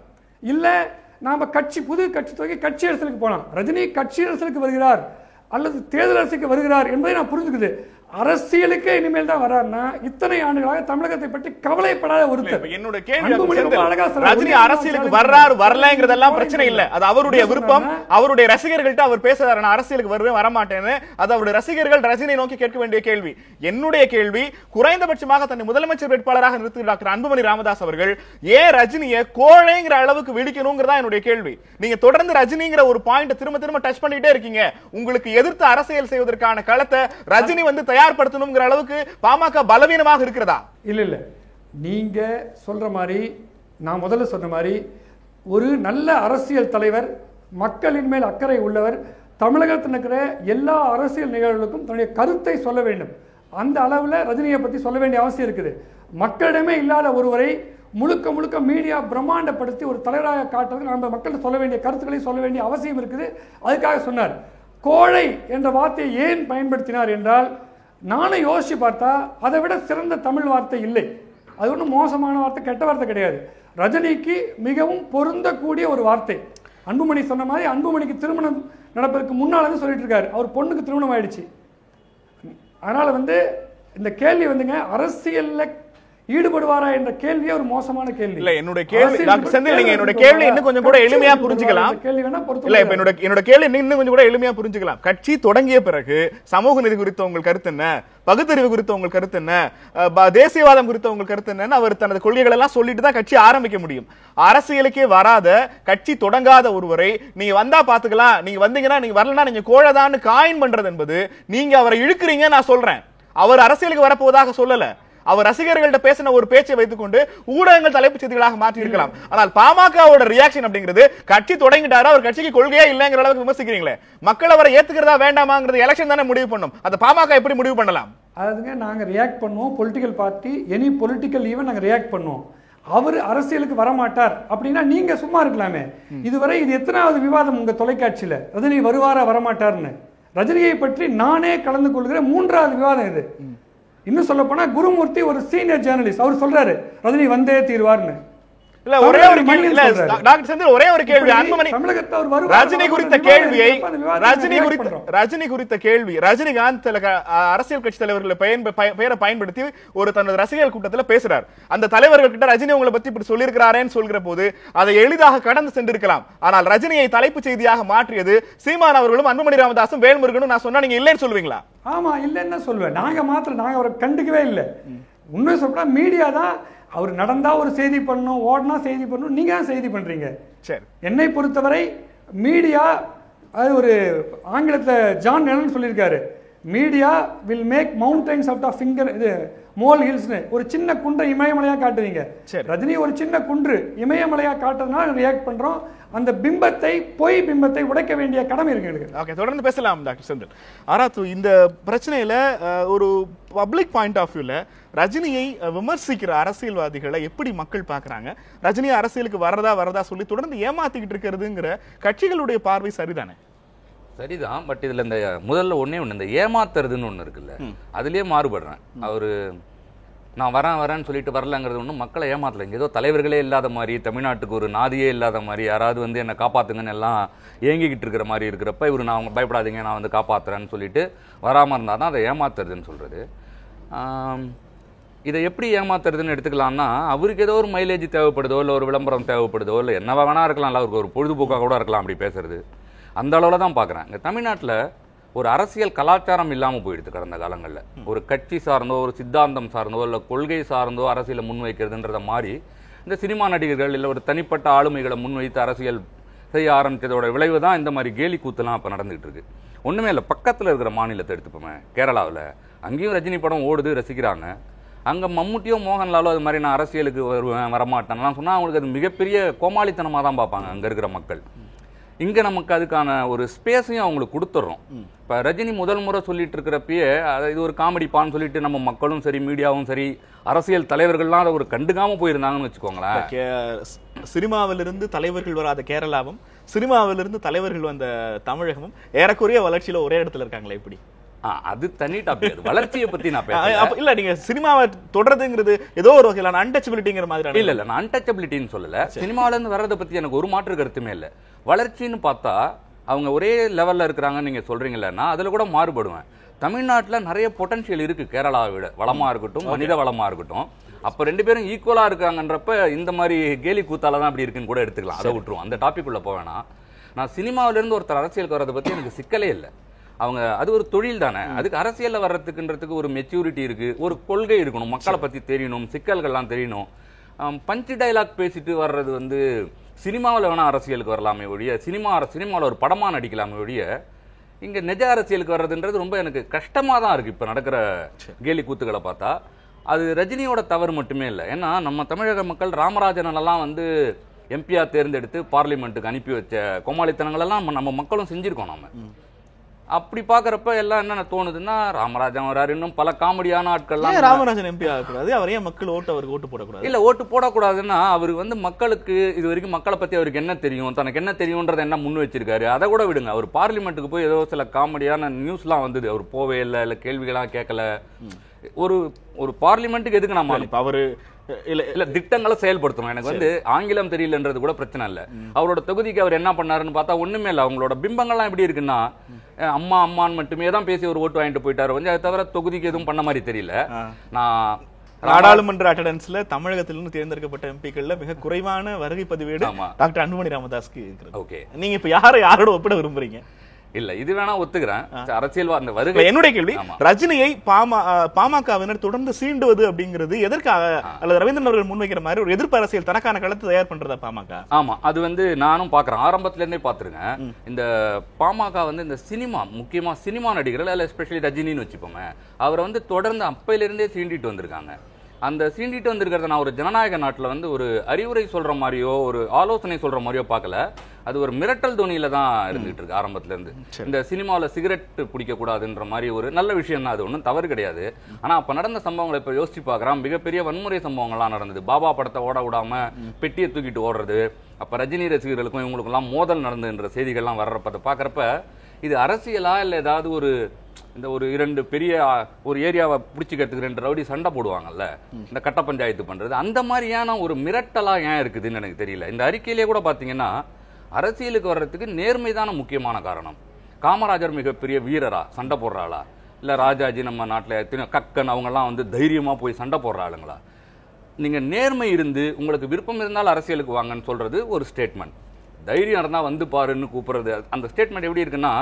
இல்லை நாம் புது கட்சி துவக்கி கட்சி அரசியலுக்கு போகலாம். ரஜினி கட்சி அரசியலுக்கு வருகிறார் அல்லது தேர்தல் அரசுக்கு வருகிறார் என்பதை நான் புரிஞ்சுக்குது. அரசியலுக்கே இனிமேல் தான் வராருன்னா இத்தனை ஆண்டுகளாக தமிழகத்தை பற்றி கவலைப்படாத ஒருத்தர். என்னோட கேள்வி, ரஜினி அரசியலுக்கு வர்றாரு வரலங்கிறதெல்லாம் பிரச்சனை இல்ல, அது அவருடைய விருப்பம். அவருடைய ரசிகர்கள்ட்ட அவர் பேசுறாரு, நான் அரசியலுக்கு வருவேன் வரமாட்டேன்னு. அது அவருடைய ரசிகர்கள் ரஜினியை நோக்கி கேட்க வேண்டிய கேள்வி. என்னுடைய கேள்வி, குறைந்தபட்சமாக தன்னை முதலமைச்சர் வேட்பாளராக நிறுத்தி டாக்டர் அன்புமணி ராமதாஸ் அவர்கள் ஏன் ரஜினியை கோழைங்கிற அளவுக்கு விடிக்கணுங்கிறதா என்னுடைய கேள்வி. நீங்க தொடர்ந்து ரஜினிங்கிற ஒரு பாயிண்ட் திரும்ப திரும்ப டச் பண்ணிட்டே இருக்கீங்க. உங்களுக்கு எதிர்த்து அரசியல் செய்வதற்கான களத்தை ரஜினி வந்து தயார்படுத்தணுங்கிற அளவுக்கு பாமக பலவீனமாக இருக்கிறதா? இல்ல நீங்க சொல்ற மாதிரி, நான் முதல்ல சொன்ன மாதிரி, ஒரு நல்ல அரசியல் தலைவர், மக்களின் மேல் அக்கறை உள்ளவர், தமிழகத்தில் இருக்கிற எல்லா அரசியல் நிகழ்வுகளுக்கும் தன்னுடைய கருத்தை சொல்ல வேண்டும். அந்த அளவில் ரஜினியை பற்றி சொல்ல வேண்டிய அவசியம் இருக்குது. மக்களிடமே இல்லாத ஒருவரை முழுக்க முழுக்க மீடியா பிரம்மாண்டப்படுத்தி ஒரு தலைவராக காட்டுறதுக்கு நம்ம மக்களுக்கு சொல்ல வேண்டிய கருத்துக்களை சொல்ல வேண்டிய அவசியம் இருக்குது. அதுக்காக சொன்னார். கோழை என்ற வார்த்தையை ஏன் பயன்படுத்தினார் என்றால், நானும் யோசிச்சு பார்த்தா அதை விட சிறந்த தமிழ் வார்த்தை இல்லை. அது ஒன்றும் மோசமான வார்த்தை, கெட்ட வார்த்தை கிடையாது. ரஜினிக்கு மிகவும் பொருந்தக்கூடிய ஒரு வார்த்தை. அன்புமணி சொன்ன மாதிரி, அன்புமணிக்கு திருமணம் நடப்பதற்கு முன்னால சொல்லிட்டு இருக்காரு, அவர் பொண்ணுக்கு திருமணம் ஆயிடுச்சு. அதனால இந்த கேள்வி அரசியல்ல ஈடுபடுவாரா என்ற கேள்வியே ஒரு மோசமான கேள்வி. இல்ல, என்னோட கேள்வி டாக்டர் செந்தில், நீங்க என்னோட கேள்வி இன்னும் கொஞ்சம் கூட எளிமையா புரிஞ்சுக்கலாம். இல்ல, இப்ப என்னோட கேள்வி இன்னும் கொஞ்சம் கூட எளிமையா புரிஞ்சுக்கலாம். கட்சி தொடங்கிய பிறகு சமூக நீதி குறித்த உங்கள் கருத்து என்ன, பகுத்தறிவு குறித்த உங்கள் கருத்து என்ன, தேசியவாதம் குறித்த உங்கள் கருத்து என்னன்னு அவர் தனது கொள்கைகள் எல்லாம் சொல்லிட்டு தான் கட்சி ஆரம்பிக்க முடியும். அரசியலுக்கே வராத, கட்சி தொடங்காத ஒருவரை நீங்க வந்தா பாத்துக்கலாம், நீங்க வந்தீங்கன்னா நீங்க வரலன்னா நீங்க கோழதான்னு காயின் பண்றது என்பது, நீங்க அவரை இழுக்கிறீங்க. நான் சொல்றேன், அவர் அரசியலுக்கு வரப்போவதாக சொல்லல. அவர் ரசிகர்கள்ட்ட பேசின ஒரு பேச்சை வைத்துக்கொண்டு ஊடகங்கள் தலைப்புச் செய்திகளாக மாற்றி இருக்கலாம். ஆனால் பாமகவோட ரியாக்ஷன் அப்படிங்கிறது, கட்சி தொடங்கிட்டாரு, அவர் கட்சிக்கு கொள்கையே இல்லைங்கிற அளவுக்கு விமர்சிக்கிறீங்களே. மக்கள் அவரை ஏத்துக்கிறதா வேண்டாமாங்கிறது எலெக்ஷன் தானே முடிவு பண்ணும். அந்த பாமக எப்படி முடிவு பண்ணலாம்? அதுங்க நாங்க ரியாக்ட் பண்ணுவோம். Political party, any political even நாங்க ரியாக்ட் பண்ணுவோம். அவர் அரசியலுக்கு வரமாட்டார் அப்படின்னா நீங்க சும்மா இருக்கலாமே. இதுவரை இது எத்தனாவது விவாதம் உங்க தொலைக்காட்சியில, ரஜினி வருவாரா வரமாட்டார்னு? ரஜினியை பற்றி நானே கலந்து கொள்கிற 3வது விவாதம் இது. இன்னும் சொல்ல போனா, குருமூர்த்தி ஒரு சீனியர் ஜேர்னலிஸ்ட், அவர் சொல்றாரு ரஜினி வந்தே தீர்வார்னு. இல்ல, ஒரே ஒரு கேள்வி டாக்டர் செந்தில், ஒரே ஒரு கேள்வி. அன்புமணி ரஜினி குறித்த கேள்வியை, ரஜினி குறித்த கேள்வி, ரஜினிகாந்த் அரசியல் கட்சி தலைவர்கள் பெயரை பயன்படுத்தி ஒரு தனது ரசிகர்கள் கூட்டத்தில் பேசுறார். அந்த தலைவர்கள் கிட்ட ரஜினி உங்களை பத்தி இப்படி சொல்லியிருக்கிறாரேன்னு சொல்கிற போது அதை எளிதாக கடந்து சென்றிருக்கலாம். ஆனால் ரஜினியை தலைப்புச் செய்தியாக மாற்றியது சீமான் அவர்களும் அன்புமணி ராமதாசும் வேல்முருகனும். நான் சொன்னா நீங்க இல்லைன்னு சொல்லுவீங்களா? ஆமா, இல்லைன்னு சொல்லுவேன். நாங்க அவரை கண்டுக்கவே இல்லை. உண்மை சொல்றா, மீடியா தான் அவர் நடந்தா ஒரு செய்தி பண்ணணும், ஓடனா செய்தி பண்ணணும். நீங்க தான் செய்தி பண்றீங்க. சரி, என்னை பொறுத்தவரை மீடியா, அது ஒரு ஆங்கிலத்தில் ஜான் லெனன் சொல்லியிருக்காரு, media will make mountains out of finger, இது மோல் ஹில்ஸ்னு. ஒரு சின்ன குன்றை இமயமலையா காட்டுவீங்க. ரஜினி ஒரு சின்ன குன்று இமயமலையா காட்டுறதுனால ரியாக்ட் பண்றோம். அந்த பிம்பத்தை, பொய் பிம்பத்தை உடைக்க வேண்டிய கடமை இருக்கு. ஓகே, தொடர்ந்து பேசலாம் டாக்டர் செந்தில். ஆராத்து, இந்த பிரச்சனையில ஒரு பப்ளிக் பாயிண்ட் ஆஃப் வியூல ரஜினியை விமர்சிக்கிற அரசியல்வாதிகளை எப்படி மக்கள் பாக்குறாங்க? ரஜினி அரசியலுக்கு வரதா சொல்லி தொடர்ந்து ஏமாத்திக்கிட்டு இருக்கிறதுங்கிற கட்சிகளுடைய பார்வை சரிதானே? சரிதான். பட் இதுல இந்த முதல்ல ஒண்ணு இந்த ஏமாத்துறதுன்னு ஒண்ணு இருக்குல்ல, அதுலயே மாறுபடுறேன். அவரு நான் வரேன்னு சொல்லிட்டு வரலங்கிறது ஒன்றும் மக்களை ஏமாத்தல. இங்கே ஏதோ தலைவர்களே இல்லாத மாதிரி, தமிழ்நாட்டுக்கு ஒரு நாதியே இல்லாத மாதிரி, யாராவது என்னை காப்பாத்துங்கன்னு எல்லாம் ஏங்கிக்கிட்டு இருக்கிற மாதிரி இருக்கிறப்ப இவர் நான் பயப்படாதீங்க நான் காப்பாத்துறேன்னு சொல்லிட்டு வராமல் இருந்தால் தான் அதை ஏமாத்துறதுன்னு சொல்றது. இதை எப்படி ஏமாத்துறதுன்னு எடுத்துக்கலாம்னா, அவருக்கு ஏதோ ஒரு மைலேஜ் தேவைப்படுதோ, இல்லை ஒரு விளம்பரம் தேவைப்படுதோ, இல்லை என்ன வேணா இருக்கலாம்ல, அவருக்கு ஒரு பொழுதுபோக்காக கூட இருக்கலாம் அப்படி பேசுறது. அந்த அளவில் தான் பார்க்குறேன். இங்கே தமிழ்நாட்டில் ஒரு அரசியல் கலாச்சாரம் இல்லாமல் போயிடுது கடந்த காலங்களில். ஒரு கட்சி சார்ந்தோ, ஒரு சித்தாந்தம் சார்ந்தோ, இல்லை கொள்கை சார்ந்தோ அரசியலை முன்வைக்கிறதுன்றத மாதிரி இந்த சினிமா நடிகர்கள் இல்லை ஒரு தனிப்பட்ட ஆளுமைகளை முன்வைத்து அரசியல் செய்ய ஆரம்பித்ததோட விளைவு தான் இந்த மாதிரி கேலி கூத்துலாம் இப்போ நடந்துகிட்டு இருக்கு. ஒன்றுமே இல்லை, பக்கத்தில் இருக்கிற மாநிலத்தை எடுத்துப்போமே, கேரளாவில். அங்கேயும் ரஜினி படம் ஓடுது, ரசிக்கிறாங்க. அங்கே மம்முட்டியோ மோகன்லாலோ அது மாதிரி நான் அரசியலுக்கு வருவேன் வரமாட்டேன்லாம் சொன்னால் அவங்களுக்கு அது மிகப்பெரிய கோமாளித்தனமாக தான் பார்ப்பாங்க அங்கே இருக்கிற மக்கள். இங்கே நமக்கு அதுக்கான ஒரு ஸ்பேஸையும் அவங்களுக்கு கொடுத்துட்றோம். இப்போ ரஜினி முதல் முறை சொல்லிட்டு இருக்கிறப்பயே இது ஒரு காமெடி பான்னு சொல்லிட்டு நம்ம மக்களும் சரி, மீடியாவும் சரி, அரசியல் தலைவர்கள்லாம் அதை ஒரு கண்டுக்காம போயிருந்தாங்கன்னு வச்சுக்கோங்களேன். சினிமாவிலிருந்து தலைவர்கள் வராத கேரளாவும், சினிமாவிலிருந்து தலைவர்கள் வந்த தமிழகமும் ஏறக்குறைய வளர்ச்சியில ஒரே இடத்துல இருக்காங்களே, எப்படி? அது தனி டாபிக். வளர்ச்சியை பத்தி நான் பேசுறேன். இல்ல, நீங்க சினிமாவை தொடர்றதுங்கிறது ஏதோ ஒரு வகையிலான அன்டச்சபிலிட்டிங்கிற மாதிரி. இல்ல நான் அன்டச்சபிலிட்டின்னு சொல்லல. சினிமாவில இருந்து வர்றதை பத்தி எனக்கு ஒரு மாற்று கருத்துமே இல்லை. வளர்ச்சின்னு பார்த்தா அவங்க ஒரே லெவல்ல இருக்கிறாங்கன்னு நீங்க சொல்றீங்களா, அதுல கூட மாறுபடுவேன். தமிழ்நாட்டில் நிறைய பொட்டன்ஷியல் இருக்கு, கேரளாவை விட. வளமா இருக்கட்டும், மனித வளமா இருக்கட்டும். அப்ப ரெண்டு பேரும் ஈக்குவலா இருக்காங்கன்றப்ப இந்த மாதிரி கேலி கூத்தால தான் அப்படி இருக்குன்னு கூட எடுத்துக்கலாம். அதை விட்டுருவோம், அந்த டாபிக் உள்ள போவேனா. நான் சினிமாவில இருந்து ஒருத்தர் அரசியலுக்கு வர்றதை பத்தி எனக்கு சிக்கலே இல்லை. அவங்க அது ஒரு தொழில் தானே, அதுக்கு அரசியல்ல வர்றதுக்குன்றதுக்கு ஒரு மெச்சூரிட்டி இருக்கு, ஒரு கொள்கை இருக்கணும், மக்களை பத்தி தெரியணும், சிக்கல்கள்லாம் தெரியணும். பஞ்சு டைலாக் பேசிட்டு வர்றது சினிமாவில் வேணா அரசியலுக்கு வரலாமே ஒழிய, சினிமாவில் ஒரு படமா நடிக்கலாமே ஒழிய இங்க நிஜ அரசியலுக்கு வர்றதுன்றது ரொம்ப எனக்கு கஷ்டமா தான் இருக்கு. இப்ப நடக்கிற கேலி கூத்துக்களை பார்த்தா அது ரஜினியோட தவறு மட்டுமே இல்லை. ஏன்னா நம்ம தமிழக மக்கள் ராமராஜன் எல்லாம் வந்து எம்பியா தேர்ந்தெடுத்து பார்லிமெண்ட்டுக்கு அனுப்பி வச்ச கோமாளித்தனங்கள் எல்லாம் நம்ம மக்களும் செஞ்சிருக்கோம். நம்ம அப்படி பாக்குறப்ப எல்லாம் என்ன தோணுதுன்னா, ராமராஜன் வராரு, இன்னும் பல காமெடியான ஆட்கள்லாம். ராமராஜன் எம்பி ஆகக்கூடாது, அவரையே மக்கள் அவருக்கு ஓட்டு போடக்கூடாது. இல்ல ஓட்டு போடக்கூடாதுன்னா அவருக்கு வந்து மக்களுக்கு இது வரைக்கும் மக்களை பத்தி அவருக்கு என்ன தெரியும், தனக்கு என்ன தெரியும்ன்றத என்ன முன் வச்சிருக்காரு, அதை கூட விடுங்க. அவர் பார்லிமெண்ட்டுக்கு போய் ஏதோ சில காமெடியான நியூஸ்லாம் வந்தது, அவர் போவே இல்லை கேள்விகள்லாம் கேட்கல. ஒரு பார்லிமெண்ட்டுக்கு எதுக்கு நம்ம அவரு இல்ல திட்டங்களை செயல்படுத்தணும். எனக்கு வந்து ஆங்கிலம் தெரியலன்றது கூட பிரச்சனை இல்ல. அவரோட தொகுதிக்கு அவர் என்ன பண்ணாருன்னு பார்த்தா ஒண்ணுமே இல்ல. அவங்களோட பிம்பங்கள்லாம் எப்படி இருக்குன்னா, அம்மா அம்மான்னு மட்டுமே தான் பேசி ஒரு ஓட்டு வாங்கிட்டு போயிட்டாரு. வந்து அதை தவிர தொகுதிக்கு எதுவும் பண்ண மாதிரி தெரியல. நான் நாடாளுமன்ற அட்டெண்டன்ஸ்ல தமிழகத்திலிருந்து தேர்ந்தெடுக்கப்பட்ட எம்பிக்கள்ல மிக குறைவான வருகை பதிவேடு டாக்டர் அன்புமணி ராமதாஸ்க்கு இருக்கிறது. ஓகே, நீங்க இப்ப யாரோட ஒப்பிட விரும்புறீங்க? இல்ல இது வேணா ஒத்துக்கிறேன். அரசியல் அந்த வருகை என்னுடைய கேள்வி, ரஜினியை பாமகவினர் தொடர்ந்து சீண்டுவது அப்படிங்கிறது எதற்காக? அல்லது ரவீந்திரன் அவர்கள் முன்வைக்கிற மாதிரி ஒரு எதிர்ப்பு அரசியல் தனக்கான களத்தை தயார் பண்றதா பாமக? ஆமா, அது வந்து நானும் பாக்குறேன், ஆரம்பத்துல இருந்தே பாத்துருக்கேன். இந்த பாமக வந்து இந்த சினிமா, முக்கியமா சினிமா நடிகர்கள், அல்ல எஸ்பெஷலி ரஜினின்னு வச்சுப்போமே, அவரை வந்து தொடர்ந்து அப்பையில இருந்தே சீண்டிட்டு வந்திருக்காங்க. அந்த சீண்டிட்டு வந்திருக்கிறத நான் ஒரு ஜனநாயக நாட்டில் வந்து ஒரு அறிவுரை சொல்ற மாதிரியோ ஒரு ஆலோசனை சொல்ற மாதிரியோ பார்க்கல. அது ஒரு மிரட்டல் தோணியில தான் இருந்துகிட்டு இருக்கு ஆரம்பத்துல இருந்து. இந்த சினிமாவில் சிகரெட் பிடிக்க கூடாதுன்ற மாதிரி ஒரு நல்ல விஷயம் தான், அது ஒன்றும் தவறு கிடையாது. ஆனா அப்ப நடந்த சம்பவங்களை இப்ப யோசிச்சு பார்க்கறான், மிகப்பெரிய வன்முறை சம்பவங்கள்லாம் நடந்தது. பாபா படத்தை ஓட விடாம பெட்டியை தூக்கிட்டு ஓடுறது, அப்ப ரஜினி ரசிகர்களுக்கும் இவங்களுக்கெல்லாம் மோதல் நடந்துன்ற செய்திகள்லாம் வர்றப்ப பார்க்கறப்ப இது அரசியலா இல்லை ஏதாவது ஒரு இந்த ஒரு இரண்டு பெரிய ஒரு ஏரியாவை பிடிச்சிக்கிறதுக்கு ரெண்டு ரவுடி சண்டை போடுவாங்கல்ல, இந்த கட்ட பஞ்சாயத்து பண்றது, அந்த மாதிரியான ஒரு மிரட்டலா ஏன் இருக்குதுன்னு எனக்கு தெரியல. இந்த அறிக்கையிலேயே கூட பாத்தீங்கன்னா அரசியலுக்கு வர்றதுக்கு நேர்மைதான முக்கியமான காரணம். காமராஜர் மிகப்பெரிய வீரரா, சண்டை போடுற ஆளா? இல்ல ராஜாஜி நம்ம நாட்டில் கக்கன் அவங்கெல்லாம் வந்து தைரியமா போய் சண்டை போடுற ஆளுங்களா? நீங்க நேர்மை இருந்து உங்களுக்கு விருப்பம் இருந்தால் அரசியலுக்கு வாங்கன்னு சொல்றது ஒரு ஸ்டேட்மெண்ட். தைரியம் இருந்தா வந்து பாருன்னு கூப்பிடுறது, அந்த ஸ்டேட்மெண்ட் எப்படி இருக்குன்னா,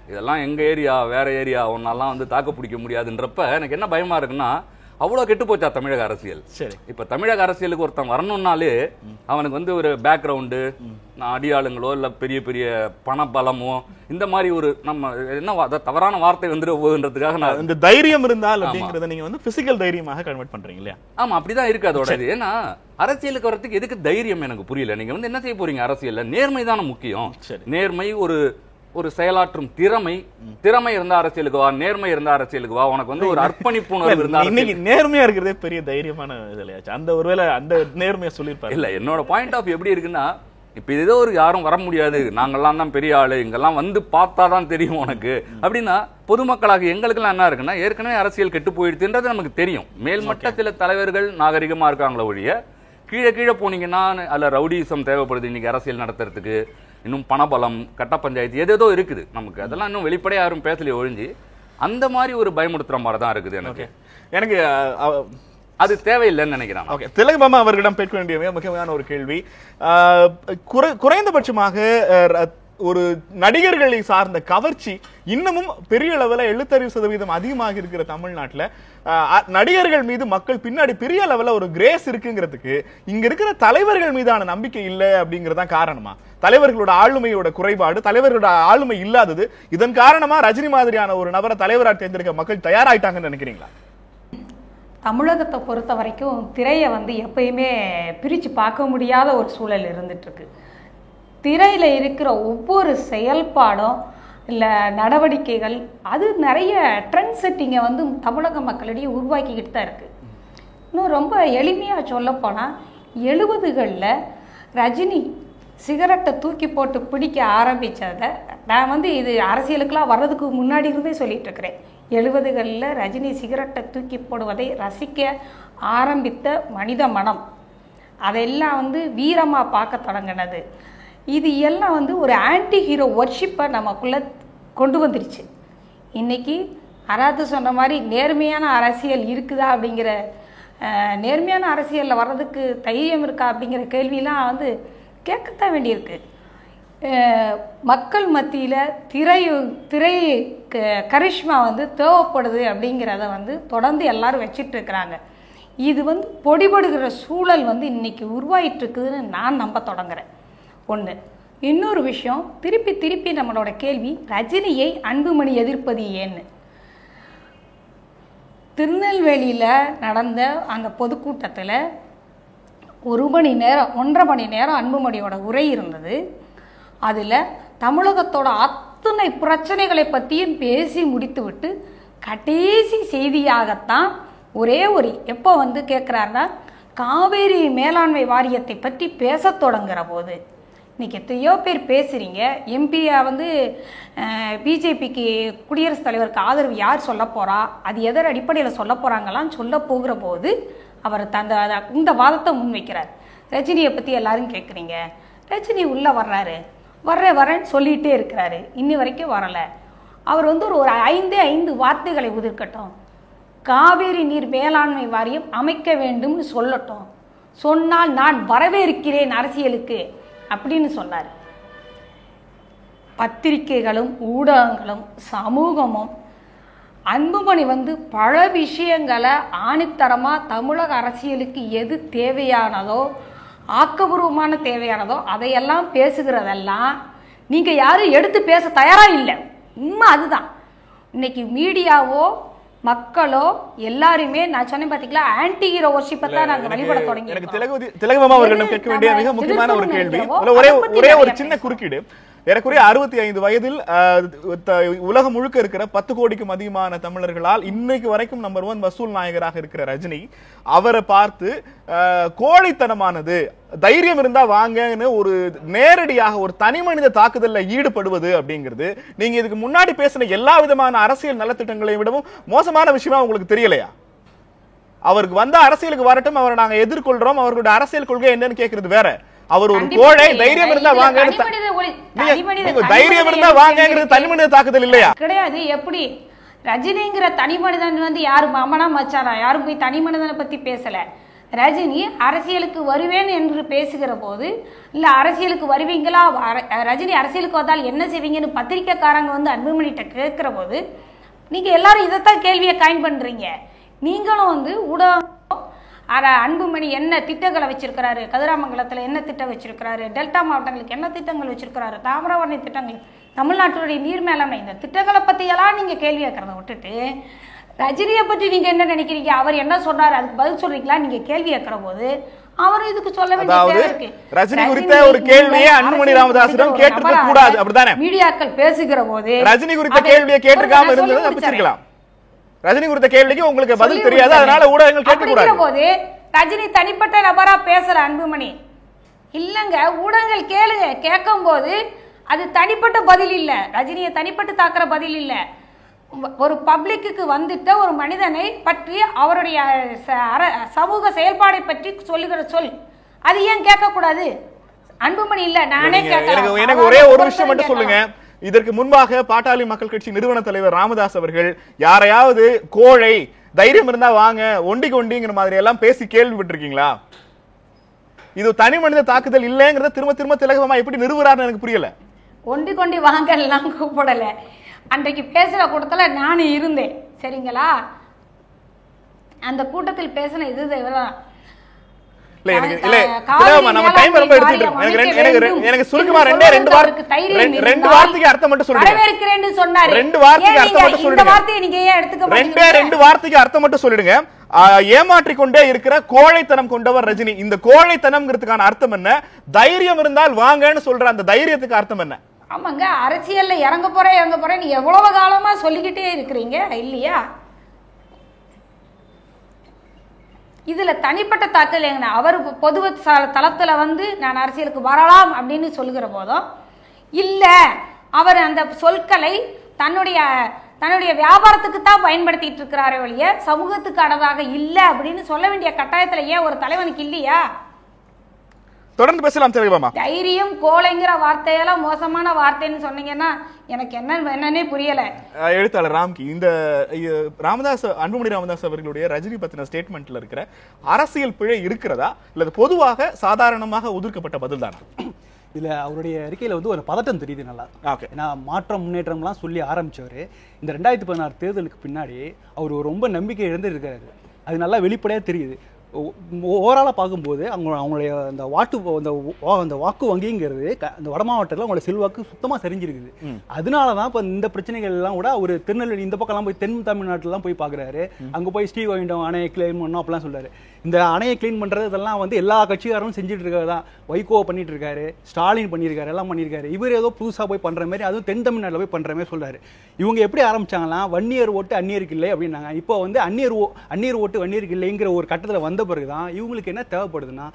இதெல்லாம் எங்க ஏரியா வேற ஏரியா, ஒன்னாலாம் வந்து தாக்கு பிடிக்க முடியாதுன்றப்ப எனக்கு என்ன பயமா இருக்குன்னா, அவ்வளவு கெட்டு போச்சா தமிழக அரசியல். சரி, இப்ப தமிழக அரசியலுக்கு ஒருத்தன் வரணும்னாலே அவனுக்கு வந்து ஒரு பேக்ரவுண்டு, அடியாளுங்களோ இல்ல பெரிய பெரிய பண பலமோ, இந்த மாதிரி ஒரு நம்ம என்ன தவறான வார்த்தை வந்துட போகுதுன்றதுக்காக நான் இந்த தைரியம் இருந்தால் அப்படிங்கறத நீங்க வந்து பிசிக்கல் தைரியமாக கன்வெர்ட் பண்றீங்க இல்லையா? ஆமா, அப்படிதான் இருக்கு அதோட இது. ஏன்னா அரசியலுக்கு வரதுக்கு எதுக்கு தைரியம் எனக்கு புரியல. நீங்க வந்து என்ன செய்ய போறீங்க அரசியல்ல? நேர்மை தானே முக்கியம். நேர்மை, ஒரு செயலாற்றும் திறமை இருந்தா அரசியலுக்கு வா, நேர்மை இருந்தா அரசியலுக்கு வா. உனக்கு வந்து ஒரு அர்ப்பணிப்பு உணர்வு இருந்தா. இன்னைக்கு நேர்மையா இருக்கிறதே பெரிய தைரியமான இதுலையாச்சு. அந்த ஒருவேளை அந்த நேர்மையா சொல்லிருப்பாரு. இல்ல, என்னோட பாயிண்ட் ஆஃப் எப்படி இருக்குன்னா, இப்ப ஏதோ ஒரு யாரும் வர முடியாது, நாங்கெல்லாம் தான் பெரிய ஆளு, இங்கெல்லாம் வந்து பார்த்தாதான் தெரியும் உனக்கு அப்படின்னா, பொதுமக்களாக எங்களுக்கெல்லாம் என்ன இருக்குன்னா, ஏற்கனவே அரசியல் கெட்டு போயிடுச்சுன்றது நமக்கு தெரியும். மேல்மட்ட சில தலைவர்கள் நாகரிகமா இருக்காங்களோ ஒழிய, கீழே போனீங்கன்னா அதுல ரவுடிசம் தேவைப்படுது இன்னைக்கு அரசியல் நடத்துறதுக்கு. இன்னும் பணபலம், கட்ட பஞ்சாயத்து ஏதேதோ இருக்குது நமக்கு. அதெல்லாம் இன்னும் வெளிப்படையா யாரும் பேசலையே ஒழிஞ்சு, அந்த மாதிரி ஒரு பயமுறுத்துற மாதிரி தான் இருக்குது எனக்கு அது தேவையில்லைன்னு நினைக்கிறேன். ஓகே, திலகபாமா அவர்களிடம் கேட்க வேண்டிய முக்கியமான ஒரு கேள்வி, குறைந்தபட்சமாக ஒரு நடிகர்களை சார்ந்த கவர்ச்சி இன்னமும் பெரிய அளவில் 73% அதிகமாக இருக்கிற தமிழ்நாட்டில் நடிகர்கள் மீது மக்கள் பின்னாடி பெரிய அளவில் ஒரு கிரேஸ் இருக்குங்கிறதுக்கு இங்க இருக்கிற தலைவர்கள் மீதான நம்பிக்கை இல்லை அப்படிங்கறதான் காரணமா? தலைவர்களோட ஆளுமையோட குறைபாடு, தலைவர்களோட ஆளுமை இல்லாதது, இதன் காரணமா ரஜினி மாதிரியான ஒரு நபரை தலைவராக தேர்ந்தெடுக்க மக்கள் தயாராயிட்டாங்கன்னு நினைக்கிறீங்களா? தமிழகத்தை பொறுத்த வரைக்கும் திரையை வந்து எப்பயுமே பிரித்து பார்க்க முடியாத ஒரு சூழல் இருந்துட்டுருக்கு. திரையில் இருக்கிற ஒவ்வொரு செயல்பாடும் இல்லை நடவடிக்கைகள், அது நிறைய ட்ரெண்ட் செட்டிங்கை வந்து தமிழக மக்களிடையே உருவாக்கிக்கிட்டு தான் இருக்குது. இன்னும் ரொம்ப எளிமையாக சொல்லப்போனால் 70களில் ரஜினி சிகரெட்டை தூக்கி போட்டு பிடிக்க ஆரம்பித்ததை நான் வந்து இது அரசியலுக்கெல்லாம் வர்றதுக்கு முன்னாடி இருந்தே சொல்லிட்டு இருக்கிறேன். 70களில் ரஜினி சிகரெட்டை தூக்கி போடுவதை ரசிக்க ஆரம்பித்த மனித மனம், அதெல்லாம் வந்து வீரமாக பார்க்க தொடங்கினது. இது எல்லாம் வந்து ஒரு ஆன்டி ஹீரோ ஒர்ஷிப்பை நமக்குள்ளே கொண்டு வந்துருச்சு. இன்றைக்கி அராத்து சொன்ன மாதிரி நேர்மையான அரசியல் இருக்குதா அப்படிங்கிற, நேர்மையான அரசியலில் வர்றதுக்கு தைரியம் இருக்கா அப்படிங்கிற கேள்வியெலாம் வந்து கேட்கத்தான் வேண்டியிருக்கு. மக்கள் மத்தியில் திரை கரிஷ்மா வந்து தேவைப்படுது அப்படிங்கிறத வந்து தொடர்ந்து எல்லாரும் வச்சிட்ருக்கிறாங்க. இது வந்து பொடிபடுகிற சூழல் வந்து இன்றைக்கி உருவாயிட்ருக்குதுன்னு நான் நம்ப தொடங்குறேன். ஒன்று. இன்னொரு விஷயம், திருப்பி திருப்பி நம்மளோட கேள்வி, ரஜினியை அன்புமணி எதிர்ப்பது ஏன்னு. திருநெல்வேலியில் நடந்த அந்த பொதுக்கூட்டத்தில் 1 மணி நேரம் 1.5 மணி நேரம் அன்புமணியோட உரை இருந்தது. அதில் தமிழகத்தோட அத்தனை பிரச்சனைகளை பற்றியும் பேசி முடித்துவிட்டு கடைசி செய்தியாகத்தான் ஒரே ஒரு எப்போ வந்து கேட்குறாருன்னா, காவேரி மேலாண்மை வாரியத்தை பற்றி பேச தொடங்குற போது, இன்றைக்கி எத்தனையோ பேர் பேசுகிறீங்க, எம்பியை வந்து பிஜேபிக்கு குடியரசுத் தலைவருக்கு ஆதரவு யார் சொல்ல போகிறா, அது எதர் அடிப்படையில் சொல்ல போகிறாங்களான்னு சொல்ல போகிற போது அவர் இந்த வாதத்தை முன்வைக்கிறார். ரஜினியை பற்றி எல்லாரும் கேட்குறீங்க, ரஜினி உள்ளே வரேன்னு சொல்லிகிட்டே இருக்கிறாரு, இன்னி வரைக்கும் வரலை. அவர் வந்து ஒரு 5 வார்த்தைகளை உதிர்க்கட்டும், காவேரி நீர் மேலாண்மை வாரியம் அமைக்க வேண்டும்னு சொல்லட்டும், சொன்னால் நான் வரவேற்கிறேன் அரசியலுக்கு அப்படின்னு சொன்னார். பத்திரிகைகளும் ஊடகங்களும் சமூகமும் அன்புமணி வந்து பல விஷயங்களை ஆணித்தரமாக தமிழக அரசியலுக்கு எது தேவையானதோ, ஆக்கபூர்வமான தேவையானதோ அதையெல்லாம் பேசுகிறதெல்லாம் நீங்கள் யாரும் எடுத்து பேச தயாராக இல்லை. உண்மை அதுதான். இன்னைக்கு மீடியாவோ மக்களோ எல்லாருமே, நான் சொன்னேன் பாத்தீங்களா, ஆன்டி ஹீரோ வர்ஷிப்பை தான் நாங்கள் வழிபட தொடங்கி. எனக்கு திலகமாமா அவர்களிடம் கேட்க வேண்டிய மிக முக்கியமான ஒரு கேள்வி, ஒரே ஒரு சின்ன குறுக்கீடு. ஏறக்குறைய 65 வயதில் உலகம் முழுக்க இருக்கிற 10 கோடிக்கும் அதிகமான தமிழர்களால் இன்னைக்கு வரைக்கும் நம்பர் 1 வசூல் நாயகராக இருக்கிற ரஜினி, அவரை பார்த்து கோழைத்தனமானது, தைரியம் இருந்தா வாங்கன்னு ஒரு நேரடியாக ஒரு தனி மனித தாக்குதல்ல ஈடுபடுவது அப்படிங்கிறது, நீங்க இதுக்கு முன்னாடி பேசின எல்லா விதமான அரசியல் நலத்திட்டங்களை விடவும் மோசமான விஷயமா உங்களுக்கு தெரியலையா? அவருக்கு வந்த அரசியலுக்கு வரட்டும், அவரை நாங்க எதிர்கொள்றோம், அவர்களுடைய அரசியல் கொள்கை என்னன்னு கேட்கறது வேற. அவர் ஒரு கோழை, தைரியம் இருந்தா வாங்க, தைரியம் இருந்தா வாங்கிறது தனி மனித தாக்குதல் இல்லையா? கிடையாது. எப்படி ரஜினிங்கிற தனி மனிதன் வந்து யாரும் அம்மனா மச்சாரா, யாரும் போய் தனி மனிதனை பத்தி பேசல. ரஜினி அரசியலுக்கு வருவேன் என்று பேசுகிற போது, இல்ல அரசியலுக்கு வருவீங்களா, ரஜினி அரசியலுக்கு வந்தால் என்ன செய்வீங்கன்னு பத்திரிக்கைக்காரங்க வந்து அன்புமணிகிட்ட கேட்கிற போது, நீங்க எல்லாரும் இதைத்தான் கேள்வியை காயின் பண்றீங்க. நீங்களும் வந்து ஊடகம் அன்புமணி என்ன திட்டங்களை வச்சிருக்கிறாரு, கதிராமங்கலத்தில் என்ன திட்டம் வச்சிருக்கிறாரு, டெல்டா மாவட்டங்களுக்கு என்ன திட்டங்கள் வச்சிருக்கிறாரு, தாமிரபரணி திட்டங்கள், தமிழ்நாட்டுடைய நீர் மேலாண்மை, இந்த திட்டங்களை பற்றியெல்லாம் நீங்கள் கேள்வி கேட்கறத விட்டுட்டு ரஜினியை பற்றி நீங்கள் என்ன நினைக்கிறீங்க, அவர் என்ன சொன்னார் அதுக்கு பதில் சொல்றீங்களா நீங்கள் கேள்வி கேட்கிற போது அவர் இதுக்கு சொல்ல வேண்டிய இருக்கு. ரஜினி குறித்த ஒரு கேள்வியை அன்புமணி ராமதாஸிடம் கேட்டிருக்க கூடாது, அப்படிதானே? மீடியாக்கள் பேசுகிற போது ரஜினி குறித்த கேள்வியை கேட்டிருக்காம இருந்தது தப்பிச்சிருக்கலாம். ரஜினி குறித்த கேள்விக்கு உங்களுக்கு பதில் தெரியாது, அதனால ஊடகங்கள் கேட்கக்கூடாது. போது ரஜினி தனிப்பட்ட நபரா பேசல அன்புமணி இல்லங்க, ஊடகங்கள் கேளுங்க. கேட்கும் போது அது தனிப்பட்ட பதில் இல்ல, ரஜினியை தனிப்பட்டு தாக்குற பதில் இல்ல. ஒரு பப்ளிக்கு வந்துட்ட ஒரு மனிதனை பற்றி அவருடைய சமூக செயல்பாடை பற்றி சொல்லுகிற சொல், அது ஏன் கேட்க கூடாது? அன்புமணி இல்ல, நானே கேட்கிறேன். எனக்கு ஒரே ஒரு விஷயம் மட்டும் சொல்லுங்க. இதற்கு முன்பாக பாட்டாளி மக்கள் கட்சி நிறுவன தலைவர் ராமதாஸ் அவர்கள் யாரையாவது கோழை, தைரியம் இருந்தா வாங்க, ஒண்டிங்கிற மாதிரி எல்லாம் பேசி கேள்விப்பட்டிருக்கீங்களா? இது தனி மனித தாக்குதல் இல்லைங்கிறத திரும்ப திரும்ப திலகமா எப்படி நிறுவுறாருன்னு எனக்கு புரியல. ஒண்டி வாங்க எல்லாம் கூப்பிடல. அன்றைக்கு பேசுற கூட்டத்தில் நானும் இருந்தேன், சரிங்களா? அந்த கூட்டத்தில் பேசின இதுதான். ஏமாற்றிக்கொண்டே இருக்கிற கோழைத்தனம் கொண்டவர் ரஜினி. இந்த கோழைத்தனம்ங்கிறதுக்கான அர்த்தம் என்ன? தைரியம் இருந்தால் வாங்கன்னு சொல்ற அந்த தைரியத்துக்கு அர்த்தம் என்ன? ஆமாங்க, அரசியல்ல இறங்க போறேன் நீ எவ்வளவு காலமா சொல்லிக்கிட்டே இருக்கிறீங்க இல்லையா? இதுல தனிப்பட்ட தாக்கல் எங்க அவர் பொது தளத்துல வந்து நான் அரசியலுக்கு வரலாம் அப்படின்னு சொல்லுகிற போதும் இல்ல, அவர் அந்த சொற்களை தன்னுடைய வியாபாரத்துக்கு தான் பயன்படுத்திட்டு இருக்கிறாரே ஒழிய சமூகத்துக்கானதாக இல்ல அப்படின்னு சொல்ல வேண்டிய கட்டாயத்துல ஏன் ஒரு தலைவனுக்கு இல்லையா? தொடர்ந்து பேசலாம் தெரியுமா? தைரியம் கோழைங்கிற வார்த்தையெல்லாம் மோசமான வார்த்தைன்னு சொன்னீங்கன்னா எனக்கு என்னன்னே புரியல. எழுத்தாளர் ராம்கி, இந்த அன்புமணி ராமதாஸ் அவர்களுடைய ரஜினி பத்தின ஸ்டேட்மெண்ட்ல இருக்கிற அரசியல் பிழை இருக்கிறதா இல்ல பொதுவாக சாதாரணமாக உதிர்க்கப்பட்ட பதில் தானா? இதுல அவருடைய அறிக்கையில வந்து ஒரு பதட்டம் தெரியுது நல்லா. ஏன்னா மாற்றம் முன்னேற்றம்லாம் சொல்லி ஆரம்பிச்சவர் இந்த 2016 தேர்தலுக்கு பின்னாடி அவர் ரொம்ப நம்பிக்கை இழந்து இருக்காரு. அது நல்லா வெளிப்படையா தெரியுது. ஓவராலாக பார்க்கும்போது அவங்களுடைய அந்த அந்த வாக்கு வங்கிங்கிறது அந்த வட மாவட்டத்தில் அவங்களோட செல்வாக்கு சுத்தமாக சரிஞ்சிருக்குது. அதனால தான் இப்போ இந்த பிரச்சனைகள் எல்லாம் கூட ஒரு திருநெல்வேலி இந்த பக்கம்லாம் போய் தென் தமிழ்நாட்டிலாம் போய் பார்க்குறாரு. அங்கே போய் ஸ்ரீவைண்டம் அணையை கிளீன் பண்ணோம் அப்படிலாம் சொல்றாரு. இந்த அணையை கிளீன் பண்ணுறது இதெல்லாம் வந்து எல்லா கட்சிக்காரரும் செஞ்சுட்டு இருக்காரு தான். வைகோ பண்ணிட்டு இருக்காரு, ஸ்டாலின் பண்ணியிருக்காரு, எல்லாம் பண்ணியிருக்காரு. இவர் ஏதோ புதுசாக போய் பண்ணுற மாதிரி, அதுவும் தென் தமிழ்நாட்டில் போய் பண்ணுற மாதிரி சொல்றாரு. இவங்க எப்படி ஆரம்பிச்சாங்கன்னா வன்னியர் ஓட்டு அந்நியருக்கு இல்லை அப்படின்னாங்க. இப்போ வந்து அந்நியர் ஓட்டு வன்னியருக்கு இல்லைங்கிற ஒரு கட்டத்தில் வந்த பிறகுதான் இவங்களுக்கு என்ன தேவைப்படுதுன்னா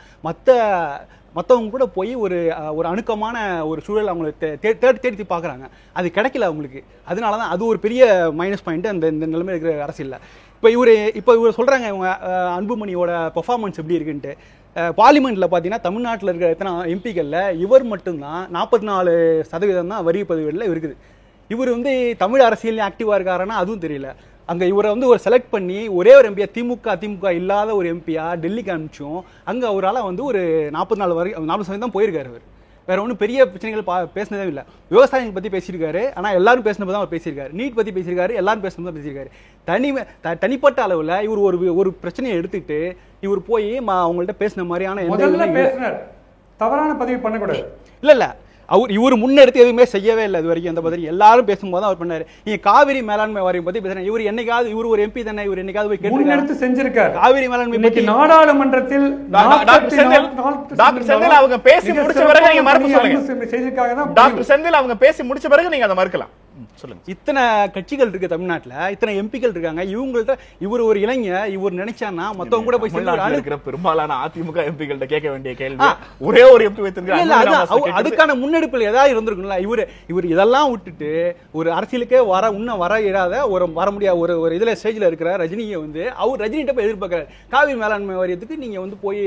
மற்றவங்க கூட போய் ஒரு அணுக்கமான ஒரு சூழல் அவங்களுக்கு தேடி பார்க்குறாங்க. அது கிடைக்கல அவங்களுக்கு. அதனால தான் அது ஒரு பெரிய மைனஸ் பாயிண்ட் அந்த இந்த நிலைமை இருக்கிற அரசியலில். இப்போ இவர் சொல்கிறாங்க இவங்க அன்புமணியோட பெர்ஃபார்மன்ஸ் எப்படி இருக்குன்ட்டு. பார்லிமெண்ட்டில் பார்த்தீங்கன்னா தமிழ்நாட்டில் இருக்கிற எத்தனை எம்பிக்களில் இவர் மட்டும்தான் 44% தான் வரி பதிவேடில் இருக்குது. இவர் வந்து தமிழ் அரசியல் ஆக்டிவாக இருக்காருன்னா அதுவும் தெரியல. அங்கே இவரை வந்து ஒரு செலக்ட் பண்ணி ஒரே ஒரு எம்பியா திமுக இல்லாத ஒரு எம்பியா டெல்லிக்கு அனுப்பிச்சோம். அங்கே அவரால் வந்து ஒரு 40% தான் போயிருக்காரு. அவர் வேற ஒன்றும் பெரிய பிரச்சனைகள் பேசினதே இல்லை. விவசாயிகள் பற்றி பேசியிருக்காரு, ஆனால் எல்லாரும் பேசினப்போ தான் அவர் பேசியிருக்காரு. நீட் பற்றி பேசியிருக்காரு, எல்லாரும் பேசினப்போ தான் பேசியிருக்காரு. தனிப்பட்ட அளவில் இவர் ஒரு பிரச்சனையை எடுத்துக்கிட்டு இவர் போய் அவங்கள்ட்ட பேசின மாதிரியான தவறான பதிவு பண்ணக்கூடாது. இல்லை இவர் முன்னெடுத்து எதுவுமே செய்யவே இல்லை இது வரைக்கும். அந்த பதில் எல்லாரும் பேசும்போது அவர் பண்ணாரு. நீங்க காவிரி மேலாண்மை வாரியம் பத்தி பேசுறேன். இவர் என்னைக்காவது இவர் ஒரு எம்பி தானே, இவர் என்னைக்காவது போய் முன்னெடுத்து செஞ்சிருக்காரு காவிரி மேலாண்மை பத்தி. நாடாளுமன்றத்தில் டாக்டர் செந்தில் அவங்க பேசி முடிச்ச பிறகு நீங்க மறுப்பு சொல்லுங்க. டாக்டர் செந்தில் அவங்க பேசி முடிச்ச பிறகு நீங்க அதை மறுக்கலாம். இத்தனை கட்சிகள் இருக்கு தமிழ்நாட்டில், இத்தனை எம்பிக்கள் இருக்காங்க. இவங்கள்ட்ட இவர் ஒரு இளைஞர் இவர் நினைச்சானா மத்தவங்க கூட போய் இருக்கிற பெரும்பாலான அதிமுக எம்பிகள்ட்ட கேட்க வேண்டிய கேள்வி ஒரே ஒரு எம்பி வைத்திருக்காங்க. அதுக்கான முன்னெடுப்புல ஏதாவது இருந்திருக்கும்ல. இவர் இதெல்லாம் விட்டுட்டு ஒரு அரசியலுக்கே வர இடாத வர முடியாத ஒரு இதுல ஸ்டேஜ்ல இருக்கிற ரஜினியை வந்து அவர் ரஜினிகிட்ட போய் எதிர்பார்க்கிறார். காவிரி மேலாண்மை வாரியத்துக்கு நீங்க வந்து போய்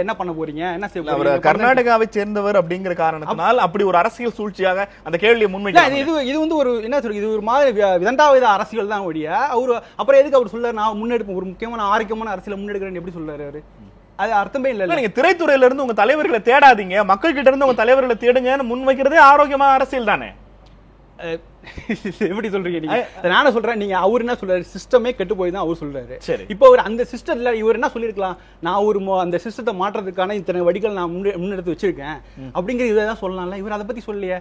என்ன பண்ண போறீங்க, என்ன செய்ய போறீங்க? கர்நாடகாவை சேர்ந்தவர் அப்படிங்கிற காரணத்தினால் அப்படி ஒரு அரசியல் சூழ்ச்சியாக அந்த கேள்வியை முன்வைக்கிறார். இது வந்து ஒரு என்ன சொல்றது, இது ஒரு மாதிரி விதண்டாவித அரசியல் தான் ஒழிய அவரு அப்புறம் எதுக்கு அவர் சொல்றாரு நான் முன்னெடுப்பு ஒரு முக்கியமான ஆரோக்கியமான அரசியல் முன்னெடுக்கிறேன்னு எப்படி சொல்றாரு அவரு? அது அர்த்தமே இல்ல. நீங்க திரைத்துறையில இருந்து உங்க தலைவர்களை தேடாதீங்க, மக்கள் கிட்ட இருந்து உங்க தலைவர்களை தேடுங்கன்னு முன்வைக்கிறதே ஆரோக்கியமான அரசியல் தானே. எப்படி சொல்றீங்க நீங்க? நானும் சொல்றேன், நீங்க அவர் என்ன சொல்றாரு, சிஸ்டமே கெட்டு போய் தான் அவர் சொல்றாரு. இப்போ அவர் அந்த சிஸ்டம்ல இவர் என்ன சொல்லிருக்கலாம், நான் ஒரு அந்த சிஸ்டத்தை மாற்றதுக்கான இத்தனை வடிகள் நான் முன்னெடுத்து வச்சிருக்கேன் அப்படிங்கிற இதான் சொல்லலாம்ல. இவர் அதை பத்தி சொல்லலையே.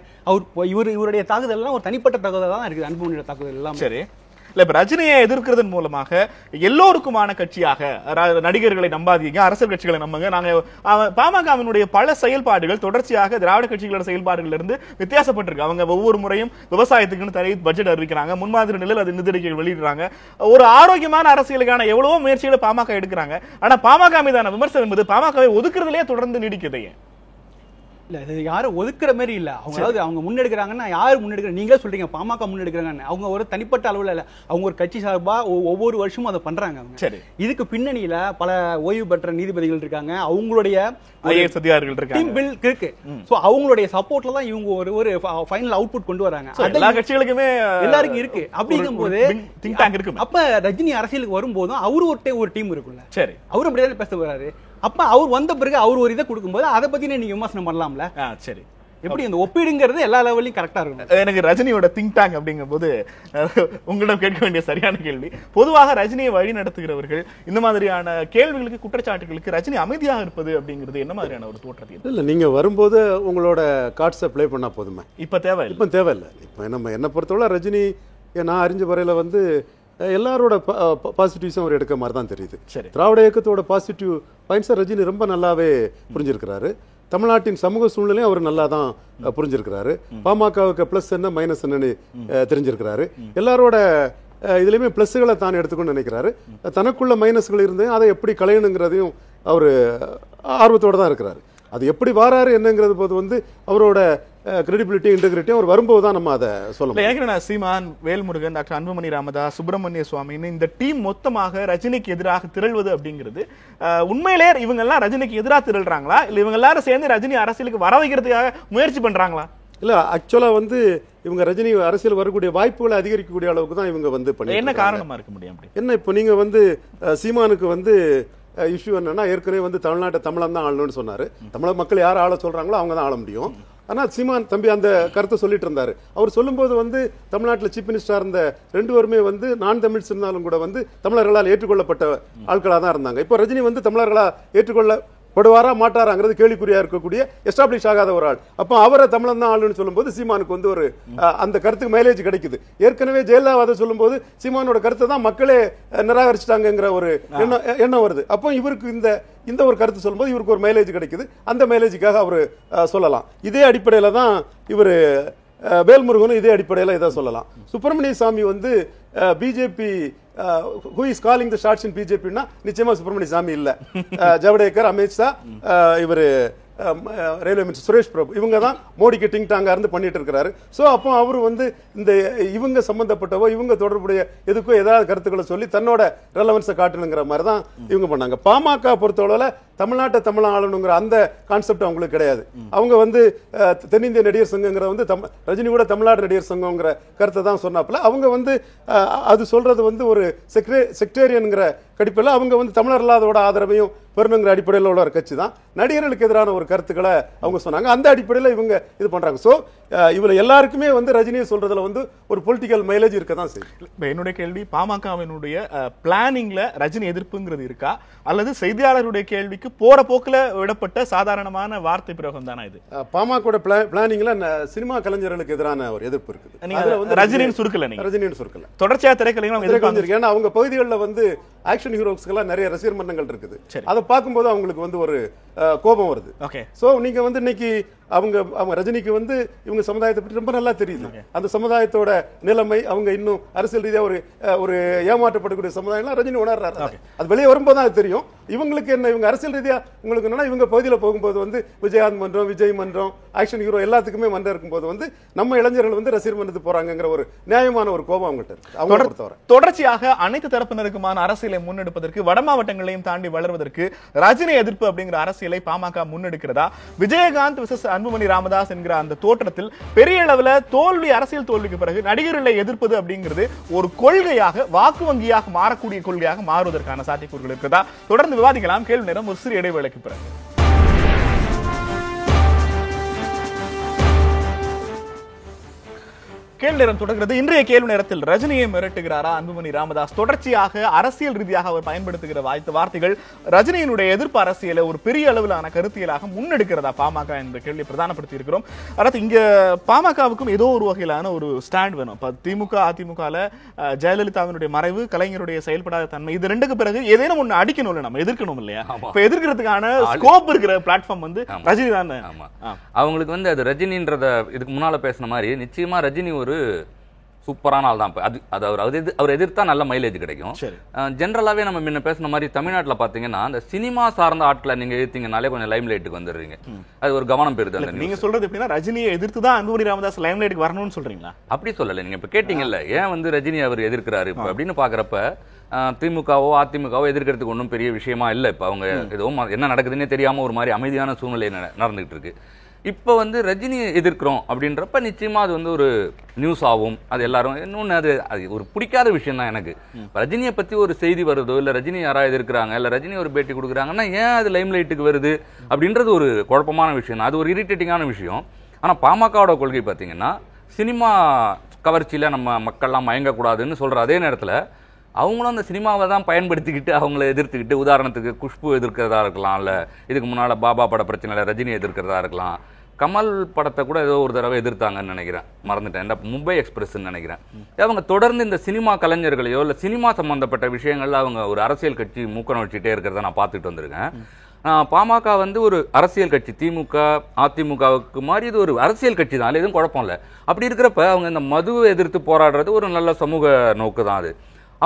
இவருடைய தாக்குதல் எல்லாம் ஒரு தனிப்பட்ட தாக்குதல் தான் இருக்குது. அன்புமணியோட தாக்குதல் எல்லாம் சரி. இப்ப ரஜினியை எதிர்க்கிறதன் மூலமாக எல்லோருக்குமான கட்சியாக நடிகர்களை நம்பாதீங்க, அரசியல் கட்சிகளை நம்புங்க. நாங்க பாமகவினுடைய பல செயல்பாடுகள் தொடர்ச்சியாக திராவிட கட்சிகளோட செயல்பாடுகள் இருந்து வித்தியாசப்பட்டிருக்கு. அவங்க ஒவ்வொரு முறையும் விவசாயத்துக்குன்னு தனி பட்ஜெட் அறிவிக்கிறாங்க, முன்மாதிரி நிலையில் அது நிதியறிக்கைகள் வெளியிடுறாங்க. ஒரு ஆரோக்கியமான அரசியலுக்கான எவ்வளவோ முயற்சிகளை பாமக எடுக்கிறாங்க. ஆனா பாமக மீதான விமர்சனம் என்பது பாமகவை ஒதுக்குறதுலயே தொடர்ந்து நீடிக்குது. இல்ல இது யாரும் ஒதுக்குற மாதிரி இல்ல. அவங்க முன்னெடுக்கிறாங்கன்னா யாரு முன்னெடுக்கிற, நீங்களே சொல்றீங்க பாமக முன்னெடுக்கிறாங்கன்னு. அவங்க ஒரு தனிப்பட்ட அளவுல இல்ல, அவங்க ஒரு கட்சி சார்பா ஒவ்வொரு வருஷமும் அதை பண்றாங்க. அவங்க இதுக்கு பின்னணியில பல ஓய்வு பெற்ற நீதிபதிகள் இருக்காங்க, அவங்களுடைய இருக்கு. அவங்களுடைய சப்போர்ட்ல தான் இவங்க ஒரு ஃபைனல் அவுட்புட் கொண்டு வராங்க. எல்லா கட்சிகளுக்குமே எல்லாருக்கும் இருக்கு. அப்படிங்கும் போது அப்ப ரஜினி அரசியலுக்கு வரும்போதும் அவரு ஒரு டீம் இருக்குல்ல, சரி அவரு அப்படியே பேச வர்றாரு. அப்ப அவர் வந்த பிறகு அவர் ஒரு இதை கொடுக்கும்போது அதை பத்தி நீங்க விமர்சனம் பண்ணலாம்ல. சரி, எப்படி இந்த ஒப்பீடுங்கிறது எல்லா லெவலையும் கரெக்டா இருக்கும். எனக்கு ரஜினியோட திங்க் டேங்க் அப்படிங்கும் போது உங்களிடம் கேட்க வேண்டிய சரியான கேள்வி, பொதுவாக ரஜினியை வழி நடத்துகிறவர்கள் இந்த மாதிரியான கேள்விகளுக்கு குற்றச்சாட்டுகளுக்கு ரஜினி அமைதியாக இருப்பது அப்படிங்கிறது என்ன மாதிரியான ஒரு தோற்றத்தை? இல்ல, நீங்க வரும்போது உங்களோட கார்ட்ஸை ப்ளே பண்ணா போதுமே. இப்ப தேவையில்லை. இப்ப தேவையில்லை. இப்ப நம்ம என்ன பொறுத்தவரை ரஜினி நான் அறிஞ்ச வரையில வந்து எல்லாரோட பாசிட்டிவ்ஸும் அவர் எடுக்க மாதிரி தான் தெரியுது. திராவிட இயக்கத்தோட பாசிட்டிவ் பாயிண்ட்ஸை ரஜினி ரொம்ப நல்லாவே புரிஞ்சிருக்கிறாரு. தமிழ்நாட்டின் சமூக சூழ்நிலையும் அவர் நல்லா தான் புரிஞ்சிருக்கிறாரு. பாமகவுக்கு பிளஸ் என்ன மைனஸ் என்னன்னு தெரிஞ்சிருக்கிறாரு. எல்லாரோட இதுலையுமே பிளஸ்களை தான் எடுத்துக்கணும்னு நினைக்கிறாரு. தனக்குள்ள மைனஸ்கள் இருந்து அதை எப்படி களையணுங்கிறதையும் அவர் ஆர்வத்தோடு தான் இருக்கிறாரு. அது எப்படி வராரு என்னங்கிறது போது வந்து அவரோட கிரெடிபிலிட்டி இன்டெகிரிட்டி அவர் வரும்போது தான் நம்ம அதை சொல்லலாம். எனக்கு சீமான், வேல்முருகன், டாக்டர் அன்புமணி ராமதாஸ், சுப்பிரமணிய சுவாமின்னு இந்த டீம் மொத்தமாக ரஜினிக்கு எதிராக திரள்வது அப்படிங்கிறது உண்மையிலே இவங்க எல்லாம் ரஜினிக்கு எதிராக திரள்றாங்களா இல்ல இவங்க எல்லாரும் சேர்ந்து ரஜினி அரசியலுக்கு வர வைக்கிறதுக்காக முயற்சி பண்றாங்களா? இல்ல, ஆக்சுவலா வந்து இவங்க ரஜினி அரசியல் வரக்கூடிய வாய்ப்புகளை அதிகரிக்கக்கூடிய அளவுக்கு தான் இவங்க வந்து பண்ணி. என்ன காரணமா இருக்க முடியும்? என்ன இப்போ நீங்க வந்து சீமானுக்கு வந்து இஷ்யூ என்னன்னா, ஏற்கனவே வந்து தமிழ்நாட்டை தமிழன் தான் ஆளணும்னு சொன்னாரு. தமிழக மக்கள் யார் ஆள சொல்றாங்களோ அவங்க தான் ஆள முடியும். ஆனால் சீமான் தம்பி அந்த கருத்தை சொல்லிட்டு இருந்தாரு. அவர் சொல்லும்போது வந்து தமிழ்நாட்டில் சீஃப் மினிஸ்டராக இருந்த 2 பேருமே வந்து நான் தமிழ்ஸ் இருந்தாலும் கூட வந்து தமிழர்களால் ஏற்றுக்கொள்ளப்பட்ட ஆட்களாக தான் இருந்தாங்க. இப்போ ரஜினி வந்து தமிழர்களால் ஏற்றுக்கொள்ளப்படுவாரா மாட்டாராங்கிறது கேள்விக்குறியா இருக்கக்கூடிய எஸ்டாப்ளிஷ் ஆகாத ஒரு ஆள். அப்போ அவரை தமிழன் தான் ஆளுன்னு சொல்லும்போது சீமானுக்கு வந்து ஒரு அந்த கருத்துக்கு மைலேஜ் கிடைக்குது. ஏற்கனவே ஜெயலலிதா சொல்லும்போது சீமானோட கருத்தை தான் மக்களே நிராகரிச்சிட்டாங்கிற ஒரு எண்ணம் வருது. அப்போ இவருக்கு இந்த ஒரு கருத்து சொல்லும்போது இவருக்கு ஒரு மைலேஜ் கிடைக்குது. அந்த மைலேஜுக்காக அவர் சொல்லலாம். இதே அடிப்படையில் தான் இவர் வேல்முருகனும் இதே அடிப்படையில் இதை சொல்லலாம். சுப்பிரமணிய சாமி வந்து BJP who is calling the shots in பிஜேபின்னா நிச்சயமா சுப்பிரமணிய சாமி இல்ல. ஜவடேகர், அமித்ஷா, இவர் ரயில்வே மினிஸ்டர் சுரேஷ் பிரபு இவங்க தான் மோடிக்கு டிங் டாங்கா இருந்து பண்ணிட்டு இருக்கிறாரு. ஸோ அப்போ அவர் வந்து இந்த இவங்க சம்பந்தப்பட்டவோ இவங்க தொடர்புடைய எதுக்கோ ஏதாவது கருத்துக்களை சொல்லி தன்னோட ரெலவன்ஸை காட்டணுங்கிற மாதிரி தான் இவங்க பண்ணாங்க. பாமக பொறுத்தளவுல தமிழ்நாட்டை தமிழ் ஆளணுங்கிற அந்த கான்செப்ட் அவங்களுக்கு கிடையாது. அவங்க வந்து தென்னிந்திய நடிகர் சங்கங்கிற வந்து ரஜினி கூட தமிழ்நாடு நடிகர் சங்கங்கிற கருத்தை தான் சொன்னாப்புல. அவங்க வந்து அது சொல்றது வந்து ஒரு செக்டேரியன்ங்கிற கடிப்பில் அவங்க வந்து தமிழர் இல்லாதோட ஆதரவையும் பெறணுங்கிற அடிப்படையில் உள்ள ஒரு கட்சி தான். நடிகர்களுக்கு எதிரான ஒரு கருத்துக்களை அவங்க சொன்னாங்க. அந்த அடிப்படையில் இவங்க இது பண்றாங்க. ஸோ இவங்க எல்லாருக்குமே வந்து ரஜினியை சொல்றதுல வந்து ஒரு பொலிட்டிக்கல் மைலேஜ் இருக்க தான் செய்யும். என்னுடைய கேள்வி, பாமகவினுடைய பிளானிங்ல ரஜினி எதிர்ப்புங்கிறது இருக்கா, அல்லது செய்தியாளருடைய கேள்விக்கு போற போக்குல விடப்பட்ட சாதாரணமான வார்த்தை பிரயோகம் தானா இது? பாமக பிளானிங்ல சினிமா கலைஞர்களுக்கு எதிரான ஒரு எதிர்ப்பு இருக்குது. ரஜினியின் சுருக்கல, ரஜினியின் சுருக்கல தொடர்ச்சியா திரைக்கலைஞர்கள் ஏன்னா அவங்க பகுதிகளில் வந்து ஆக்ஷன் ஹீரோஸ்க்கெல்லாம் நிறைய ரசிகர் மன்றங்கள் இருக்குது. அதை பார்க்கும்போது அவங்களுக்கு வந்து ஒரு கோபம் வருது. சோ நீங்க வந்து இன்னைக்கு அவங்க ரஜினிக்கு வந்து இவங்க சமுதாயத்தை பற்றி ரொம்ப நல்லா தெரியுது. அந்த சமுதாயத்தோட நிலைமை, அவங்க இன்னும் அரசியல் ரீதியா ஒரு ஏமாற்றப்படக்கூடிய சமுதாயம் ரஜினி உணர்றாரு. அது வெளியே வரும்போது தான் தெரியும். இவங்களுக்கு என்ன, இவங்க அரசியல் ரீதியா உங்களுக்கு என்னன்னா இவங்க பகுதியில் போகும்போது வந்து விஜயகாந்த் மன்றம், விஜய் மன்றம், ஆக்ஷன் ஹீரோ எல்லாத்துக்குமே மன்றம் இருக்கும்போது வந்து நம்ம இளைஞர்கள் வந்து ரசிகர் மன்றத்துக்கு போறாங்கிற ஒரு நியாயமான ஒரு கோபம் அவங்கள்ட்ட இருக்கு. அவங்க பொறுத்தவரை தொடர்ச்சியாக அனைத்து தரப்பினருக்குமான அரசியலை முன்னெடுப்பதற்கு, வட மாவட்டங்களையும் தாண்டி வளர்வதற்கு ரஜினி எதிர்ப்பு அப்படிங்கிற அரசியலை பாமக முன்னெடுக்கிறதா? விஜயகாந்த் விசஸ் அன்புமணி ராமதாஸ் என்கிற அந்த தோற்றத்தில் பெரிய அளவில் தோல்வி, அரசியல் தோல்விக்கு பிறகு நடிகர்களை எதிர்ப்பது அப்படிங்கிறது ஒரு கொள்கையாக, வாக்கு வங்கியாக மாறக்கூடிய கொள்கையாக மாறுவதற்கான சாத்தியக்கூறுகள் இருக்கிறதா? தொடர்ந்து விவாதிக்கலாம். கேள்வி நேரம் ஒரு சிறு இடைவேளைக்கு பிறகு. கேள்வி நேரம் தொடர்கிறது. இன்றைய கேள்வி நேரத்தில் ரஜினியை மிரட்டுகிறாரா அன்புமணி ராமதாஸ்? தொடர்ச்சியாக அரசியல் ரீதியாக அவர் பயன்படுத்துகிற வார்த்தைகள் ரஜினியினுடைய எதிர்ப்பு அரசியலை ஒரு பெரிய அளவிலான கருத்தியலாக முன்னெடுக்கிறதா பாமக என்ற கேள்வி பிரதானப்படுத்தி இருக்கிறோம். அதாவது இங்க பாமகவுக்கும் ஏதோ ஒரு வகையிலான ஒரு ஸ்டாண்ட் வேணும். திமுக அதிமுகல ஜெயலலிதாவினுடைய மறைவு, கலைஞருடைய செயல்படாத தன்மை, இது ரெண்டுக்கு பிறகு ஏதேனும் ஒண்ணு அடிக்கணும் இல்ல, நம்ம எதிர்க்கணும் இல்லையா? இப்ப எதிர்க்கிறதுக்கான ஸ்கோப் இருக்கிற பிளாட்ஃபார்ம் வந்து ரஜினி தான். அவங்களுக்கு வந்து அது ரஜினின்றத இதுக்கு முன்னால பேசின மாதிரி நிச்சயமா ரஜினி ஒரு சூப்பரான ஆள் தான். அவர் எதிர்த்தா நல்ல மைலேஜ் கிடைக்கும். ஜென்ரலாவே நம்ம முன்ன பேசின மாதிரி தமிழ்நாட்டுல பாத்தீங்கன்னா அந்த சினிமா சார்ந்த ஆட்களை நீங்க எதிர்த்தீங்கனாலே கொஞ்சம் லைம் லைட்டுக்கு வந்துடுறீங்க. அது ஒரு கவனம் பெறுது. நீங்க சொல்றது எப்படின்னா ரஜினியை எதிர்த்து தான் அன்புமணி ராமதாஸ் லைம் லைட்டுக்கு வரணும்னு சொல்றீங்களா? அப்படி சொல்லல. நீங்க இப்ப கேட்டீங்கல்ல, ஏன் வந்து ரஜினி அவர் எதிர்க்கிறாரு இப்ப அப்படின்னு பாக்குறப்ப திமுகவோ அதிமுகவோ எதிர்க்கிறதுக்கு ஒன்றும் பெரிய விஷயமா இல்ல. இப்ப அவங்க ஏதோ என்ன நடக்குதுன்னே தெரியாம ஒரு மாதிரி அமைதியான சூழ்நிலை நடந்துகிட்டு இருக்கு. இப்போ வந்து ரஜினியை எதிர்க்கிறோம் அப்படின்றப்ப நிச்சயமா அது வந்து ஒரு நியூஸ் ஆகும். அது எல்லாரும் இன்னொன்று அது ஒரு பிடிக்காத விஷயம் தான் எனக்கு. ரஜினியை பத்தி ஒரு செய்தி வருதோ, இல்லை ரஜினி யாராவது எதிர்க்கிறாங்க, இல்லை ரஜினி ஒரு பேட்டி கொடுக்குறாங்கன்னா ஏன் அது லைம் லைட்டுக்கு வருது அப்படின்றது ஒரு குழப்பமான விஷயம். அது ஒரு இரிட்டேட்டிங்கான விஷயம். ஆனால் பாமகவோட கொள்கை பார்த்தீங்கன்னா சினிமா கவர்ச்சியில் நம்ம மக்கள்லாம் மயங்கக்கூடாதுன்னு சொல்கிற அதே நேரத்தில் அவங்களும் அந்த சினிமாவை தான் பயன்படுத்திக்கிட்டு அவங்கள எதிர்த்துக்கிட்டு, உதாரணத்துக்கு குஷ்பு எதிர்க்கிறதா இருக்கலாம், இல்லை இதுக்கு முன்னால் பாபா பட பிரச்சனையில் ரஜினி எதிர்க்கிறதா இருக்கலாம், கமல் படத்தை கூட ஏதோ ஒரு தடவை எதிர்த்தாங்கன்னு நினைக்கிறேன், மறந்துட்டேன், மும்பை எக்ஸ்பிரஸ்ன்னு நினைக்கிறேன். அவங்க தொடர்ந்து இந்த சினிமா கலைஞர்களையோ இல்லை சினிமா சம்பந்தப்பட்ட விஷயங்கள்ல அவங்க ஒரு அரசியல் கட்சி மூக்கணம் வச்சுட்டே இருக்கிறத நான் பார்த்துட்டு வந்திருக்கேன். பாமக வந்து ஒரு அரசியல் கட்சி, திமுக அதிமுகவுக்கு மாதிரி இது ஒரு அரசியல் கட்சி தான், எதுவும் குழப்பம் இல்லை. அப்படி இருக்கிறப்ப அவங்க இந்த மதுவை எதிர்த்து போராடுறது ஒரு நல்ல சமூக நோக்கு தான் அது.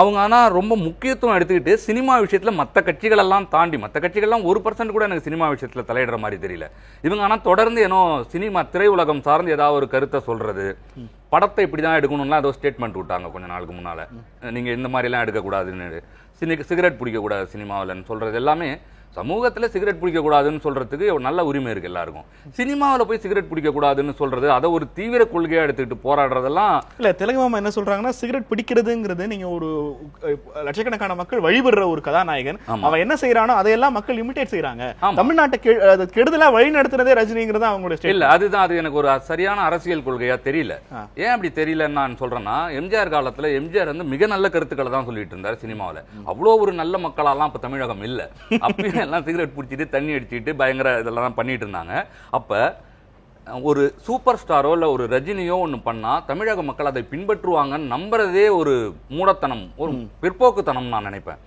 அவங்க ஆனால் ரொம்ப முக்கியத்துவம் எடுத்துக்கிட்டு சினிமா விஷயத்தில் மற்ற கட்சிகளெல்லாம் தாண்டி, மற்ற கட்சிகள்லாம் 1% கூட எனக்கு சினிமா விஷயத்தில் தலையிடுற மாதிரி தெரியல. இவங்க ஆனால் தொடர்ந்து ஏன்னோ சினிமா திரையுலகம் சார்ந்து ஏதாவது ஒரு கருத்தை சொல்றது, படத்தை இப்படி தான் எடுக்கணும்லாம் ஏதோ ஸ்டேட்மெண்ட் விட்டாங்க கொஞ்ச நாளுக்கு முன்னால். நீங்கள் இந்த மாதிரிலாம் எடுக்கக்கூடாதுன்னு, சிகரெட் பிடிக்கக்கூடாது சினிமாவில்னு சொல்றது எல்லாமே சமூகத்துல சிகரெட் பிடிக்க கூடாதுன்னு சொல்றதுக்கு நல்ல உரிமை இருக்கு எல்லாருக்கும். சினிமாவில் போய் சிகரெட் பிடிக்க கூடாதுன்னு சொல்றது, அதை ஒரு தீவிர கொள்கையா எடுத்துக்கிட்டு போராடுறதெல்லாம் இல்ல. தெலுங்கு என்ன சொல்றாங்கன்னா, சிகரெட் பிடிக்கிறதுங்கிறது நீங்க ஒரு லட்சக்கணக்கான மக்கள் வழிபடுற ஒரு கதாநாயகன், அவன் என்ன செய்யறானோ அதையெல்லாம் மக்கள் இமிட்டேட் செய்யறாங்க. தமிழ்நாட்டை கெடுதலா வழி நடத்துறதே ரஜினிங்கிறது அவங்களுடைய இல்ல. அதுதான், அது எனக்கு ஒரு சரியான அரசியல் கொள்கையா தெரியல. ஏன் அப்படி தெரியலன்னு நான் சொல்றேன்னா, எம்ஜிஆர் காலத்துல எம்ஜிஆர் வந்து மிக நல்ல கருத்துக்களை தான் சொல்லிட்டு இருந்தார் சினிமாவில். அவ்வளோ ஒரு நல்ல மக்களாலாம் இப்ப தமிழகம் இல்ல. அப்பயும் எல்லாம் சிகரெட் பிடிச்சிட்டு தண்ணி அடிச்சுட்டு பயங்கர இதெல்லாம் பண்ணிட்டு இருந்தாங்க. அப்ப ஒரு சூப்பர் ஸ்டாரோ இல்ல ஒரு ரஜினியோ ஒண்ணு பண்ணா தமிழக மக்கள் அதை பின்பற்றுவாங்கன்னு நம்புறதே ஒரு மூடத்தனம், ஒரு பிற்போக்குத்தனம் நான் நினைப்பேன்.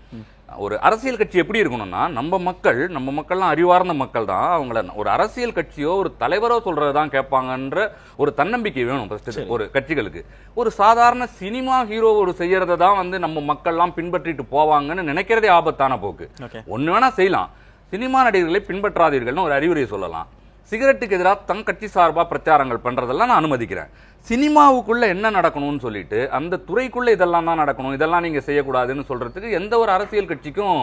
ஒரு அரசியல் கட்சி எப்படி இருக்கணும்னா, நம்ம மக்கள்லாம் அறிவார்ந்த மக்கள் தான். அவங்கள ஒரு அரசியல் கட்சியோ ஒரு தலைவரோ சொல்றதுதான் கேட்பாங்கன்ற ஒரு தன்னம்பிக்கை வேணும் ஒரு கட்சிகளுக்கு. ஒரு சாதாரண சினிமா ஹீரோ ஒரு செய்யறதை தான் வந்து நம்ம மக்கள்லாம் பின்பற்றிட்டு போவாங்கன்னு நினைக்கிறதே ஆபத்தான போக்கு. ஒண்ணு வேணா செய்யலாம், சினிமா நடிகர்களை பின்பற்றாதீர்கள்னு ஒரு அறிவுரை சொல்லலாம். சிகரெட்டுக்கு எதிராக தன் கட்சி சார்பா பிரச்சாரங்கள் பண்றதெல்லாம் நான் அனுமதிக்கிறேன். சினிமாவுக்குள்ள என்ன நடக்கணும்னு சொல்லிட்டு அந்த துறைக்குள்ள இதெல்லாம் தான் நடக்கணும், இதெல்லாம் நீங்க செய்யக்கூடாதுன்னு சொல்றதுக்கு எந்த ஒரு அரசியல் கட்சிக்கும்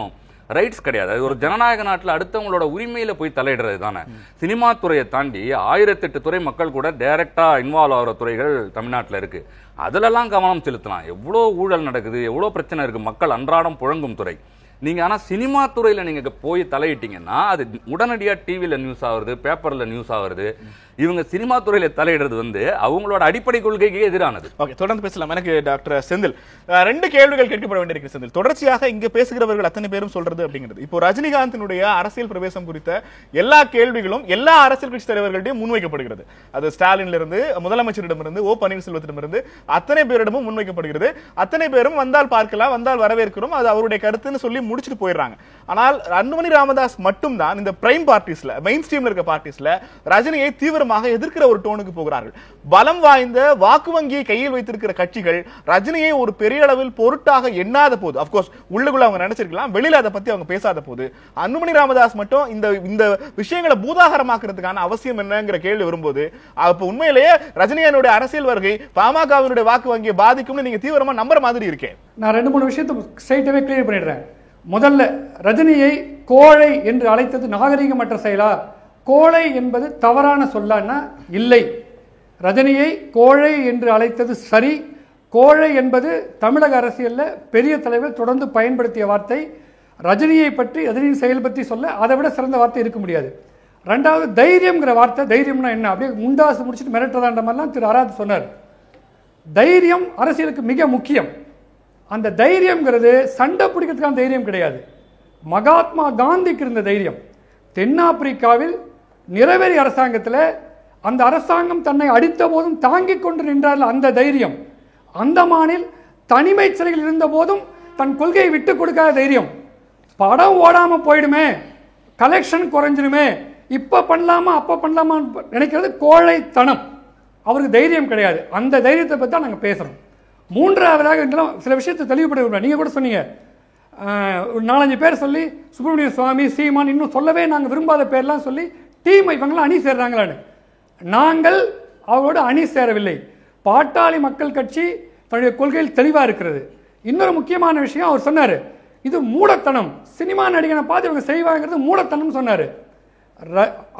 ரைட்ஸ் கிடையாது. அது ஒரு ஜனநாயக நாட்டில் அடுத்தவங்களோட உரிமையில போய் தலையிடுறது தானே. சினிமா துறையை தாண்டி 1008 துறை மக்கள் கூட டைரக்டா இன்வால்வ் ஆகிற துறைகள் தமிழ்நாட்டில் இருக்கு. அதுலலாம் கவனம் செலுத்தலாம். எவ்வளோ ஊழல் நடக்குது, எவ்வளோ பிரச்சனை இருக்கு, மக்கள் அன்றாடம் புழங்கும் துறை. நீங்க ஆனா சினிமா துறையில நீங்க போய் தலையிட்டீங்கன்னா அது உடனடியா டிவில நியூஸ் ஆகுறது, பேப்பர்ல நியூஸ் ஆகுறது. இவங்க சினிமா துறையில தலையிடுறது வந்து அவங்களோட அடிப்படை கொள்கைக்கு எதிரானது. ஓகே, தொடர்ந்து பேசலாம். எனக்கு டாக்டர் செந்தில் 2 கேள்விகள் கேட்கப்பட வேண்டியிருக்கு. செந்தில், தொடர்ச்சியாக இங்க பேசுகிறவர்கள் அத்தனை பேரும் சொல்றது அப்படிங்கிறது, இப்போ ரஜினிகாந்தினுடைய அரசியல் பிரவேசம் குறித்த எல்லா கேள்விகளும் எல்லா அரசியல் கட்சி தலைவர்களிடையும் முன்வைக்கப்படுகிறது. அது ஸ்டாலின்ல இருந்து முதலமைச்சரிடமிருந்து ஓ பன்னீர்செல்வத்திடமிருந்து அத்தனை பேரிடமும் முன்வைக்கப்படுகிறது. அத்தனை பேரும் வந்தால் பார்க்கலாம், வந்தால் வரவேற்கிறோம், அது அவருடைய கருத்துன்னு சொல்லி முடிச்சுட்டு போயிடுறாங்க. ஆனால் அன்புமணி ராமதாஸ் மட்டும் தான் இந்த பிரைம் பார்ட்டிஸ்ல, மெயின் ஸ்ட்ரீம்ல இருக்க பார்ட்டிஸ்ல ரஜினியை தீவிரமாக எதிர்க்கிற ஒரு டோனுக்கு போகிறார்கள். பலம் வாய்ந்த வாக்கு வங்கியை கையில் வைத்திருக்கிற கட்சிகள் ரஜினியை ஒரு பெரிய அளவில் பொருட்டாக எண்ணாத போது, அப்கோர்ஸ் உள்ளுக்குள்ள அவங்க நினைச்சிருக்கலாம், வெளியில அதை பத்தி அவங்க பேசாத போது, அன்புமணி ராமதாஸ் மட்டும் இந்த விஷயங்களை பூதாகரமாக்குறதுக்கான அவசியம் என்னங்கிற கேள்வி வரும்போது, அப்ப உண்மையிலேயே ரஜினியனுடைய அரசியல் வருகை பாமகவினுடைய வாக்கு வங்கியை பாதிக்கும்னு நீங்க தீவிரமா நம்புற மாதிரி இருக்கேன். நான் 2-3 விஷயத்தை ஸ்ட்ரைட்டாவே கிளியர் பண்ணிடுறேன். முதல்ல, ரஜினியை கோழை என்று அழைத்தது நாகரிகமற்ற செயலா? கோழை என்பது தவறான சொல்லான்னா இல்லை. ரஜினியை கோழை என்று அழைத்தது சரி. கோழை என்பது தமிழக அரசியலில் பெரிய தலைவர் தொடர்ந்து பயன்படுத்திய வார்த்தை. ரஜினியை பற்றி, ரஜினியின் செயல் பற்றி சொல்ல அதை விட சிறந்த வார்த்தை இருக்க முடியாது. ரெண்டாவது, தைரியம்ங்கிற வார்த்தை. தைரியம்னா என்ன? அப்படியே முண்டாசு முடிச்சுட்டு மிரட்டுறதான்ற மாதிரிலாம் திரு ஆராத் சொன்னார். தைரியம் அரசியலுக்கு மிக முக்கியம். அந்த தைரியம்ங்கிறது சண்டை பிடிக்கிறதுக்கான தைரியம் கிடையாது. மகாத்மா காந்திக்கு இருந்த தைரியம். தென்னாப்பிரிக்காவில் நிறைவேறி அரசாங்கத்தில் அந்த அரசாங்கம் தன்னை அடித்த போதும் தாங்கிக் கொண்டு நின்றார்கள். அந்த தைரியம். அந்தமானில் தனிமை சிறையில் இருந்த போதும் தன் கொள்கையை விட்டு கொடுக்காத தைரியம். படம் ஓடாம போயிடுமே, கலெக்ஷன் குறைஞ்சிடுமே, இப்ப பண்ணலாமா அப்ப பண்ணலாமா நினைக்கிறது கோழைத்தனம். அவருக்கு தைரியம் கிடையாது. அந்த தைரியத்தை பற்றி தான் நாங்கள் பேசுறோம். மூன்றாவதாக சில விஷயத்தை தெளிவுபடுத்த, நீங்க கூட சொன்னீங்க, ஒரு 4-5 பேர் சொல்லி சுப்பிரமணிய சுவாமி, சீமான், இன்னும் சொல்லவே நாங்கள் விரும்பாத பேர்லாம் சொல்லி டீம் இவங்களாம் அணி சேர்றாங்களான்னு. நாங்கள் அவரோடு அணி சேரவில்லை. பாட்டாளி மக்கள் கட்சி தன்னுடைய கொள்கையில் தெளிவாக இருக்கிறது. இன்னொரு முக்கியமான விஷயம் அவர் சொன்னார், இது மூடத்தனம், சினிமா நடிகனை பார்த்து இவங்க செய்வாங்கிறது மூடத்தனம் சொன்னார்.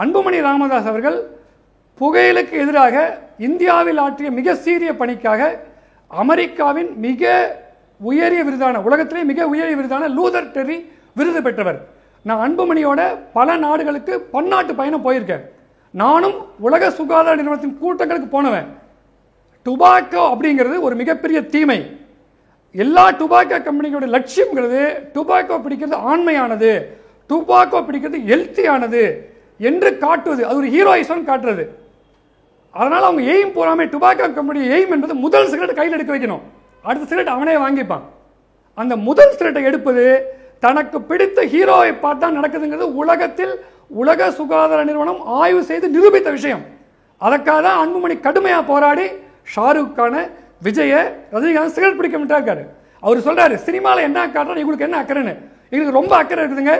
அன்புமணி ராமதாஸ் அவர்கள் புகையிலுக்கு எதிராக இந்தியாவில் ஆற்றிய மிக சீரிய பணிக்காக அமெரிக்காவின் மிக உயரிய விருதான, உலகத்திலே மிக உயரிய விருதான லூதர் டெர்ரி விருது பெற்றவர். நான் அன்புமணியோட பல நாடுகளுக்கு பன்னாட்டு பயணம் போயிருக்கேன். நானும் உலக சுகாதார நிறுவனத்தின் கூட்டங்களுக்கு போனவன். டுபாக்கோ அப்படிங்கிறது ஒரு மிகப்பெரிய தீமை. எல்லா டுபாக்கோ கம்பெனியோட லட்சியம்ங்கிறது டுபாக்கோ பிடிக்கிறது ஆண்மையானது, டுபாக்கோ பிடிக்கிறது ஹெல்த்தியானது என்று காட்டுவது. அது ஒரு ஹீரோயிசம் காட்டுறது. அதனால அவங்க எய்ம் போறாம டுபாக்கோ கம்பெனி எய்ம் என்பது முதல் சிகரெட் கையில் எடுக்க வைக்கணும், அடுத்த சிகரெட் அவனே வாங்கிப்பான். அந்த முதல் சிகரெட்டை எடுப்பது தனக்கு பிடித்த ஹீரோவை பார்த்தா நடக்குதுங்கிறது உலகத்தில் உலக சுகாதார நிறுவனம் ஆய்வு செய்து நிரூபித்த விஷயம். அதற்காக தான் அன்புமணி கடுமையா போராடி ஷாருக் கான, விஜய, ரஜினிகாந்த் சிகரெட் பிடிக்க விட்டாரு. அவர் சொல்றாரு, சினிமாவில் என்ன காட்டுறோம், உங்களுக்கு என்ன அக்கறைன்னு. எங்களுக்கு ரொம்ப அக்கறை இருக்குதுங்க.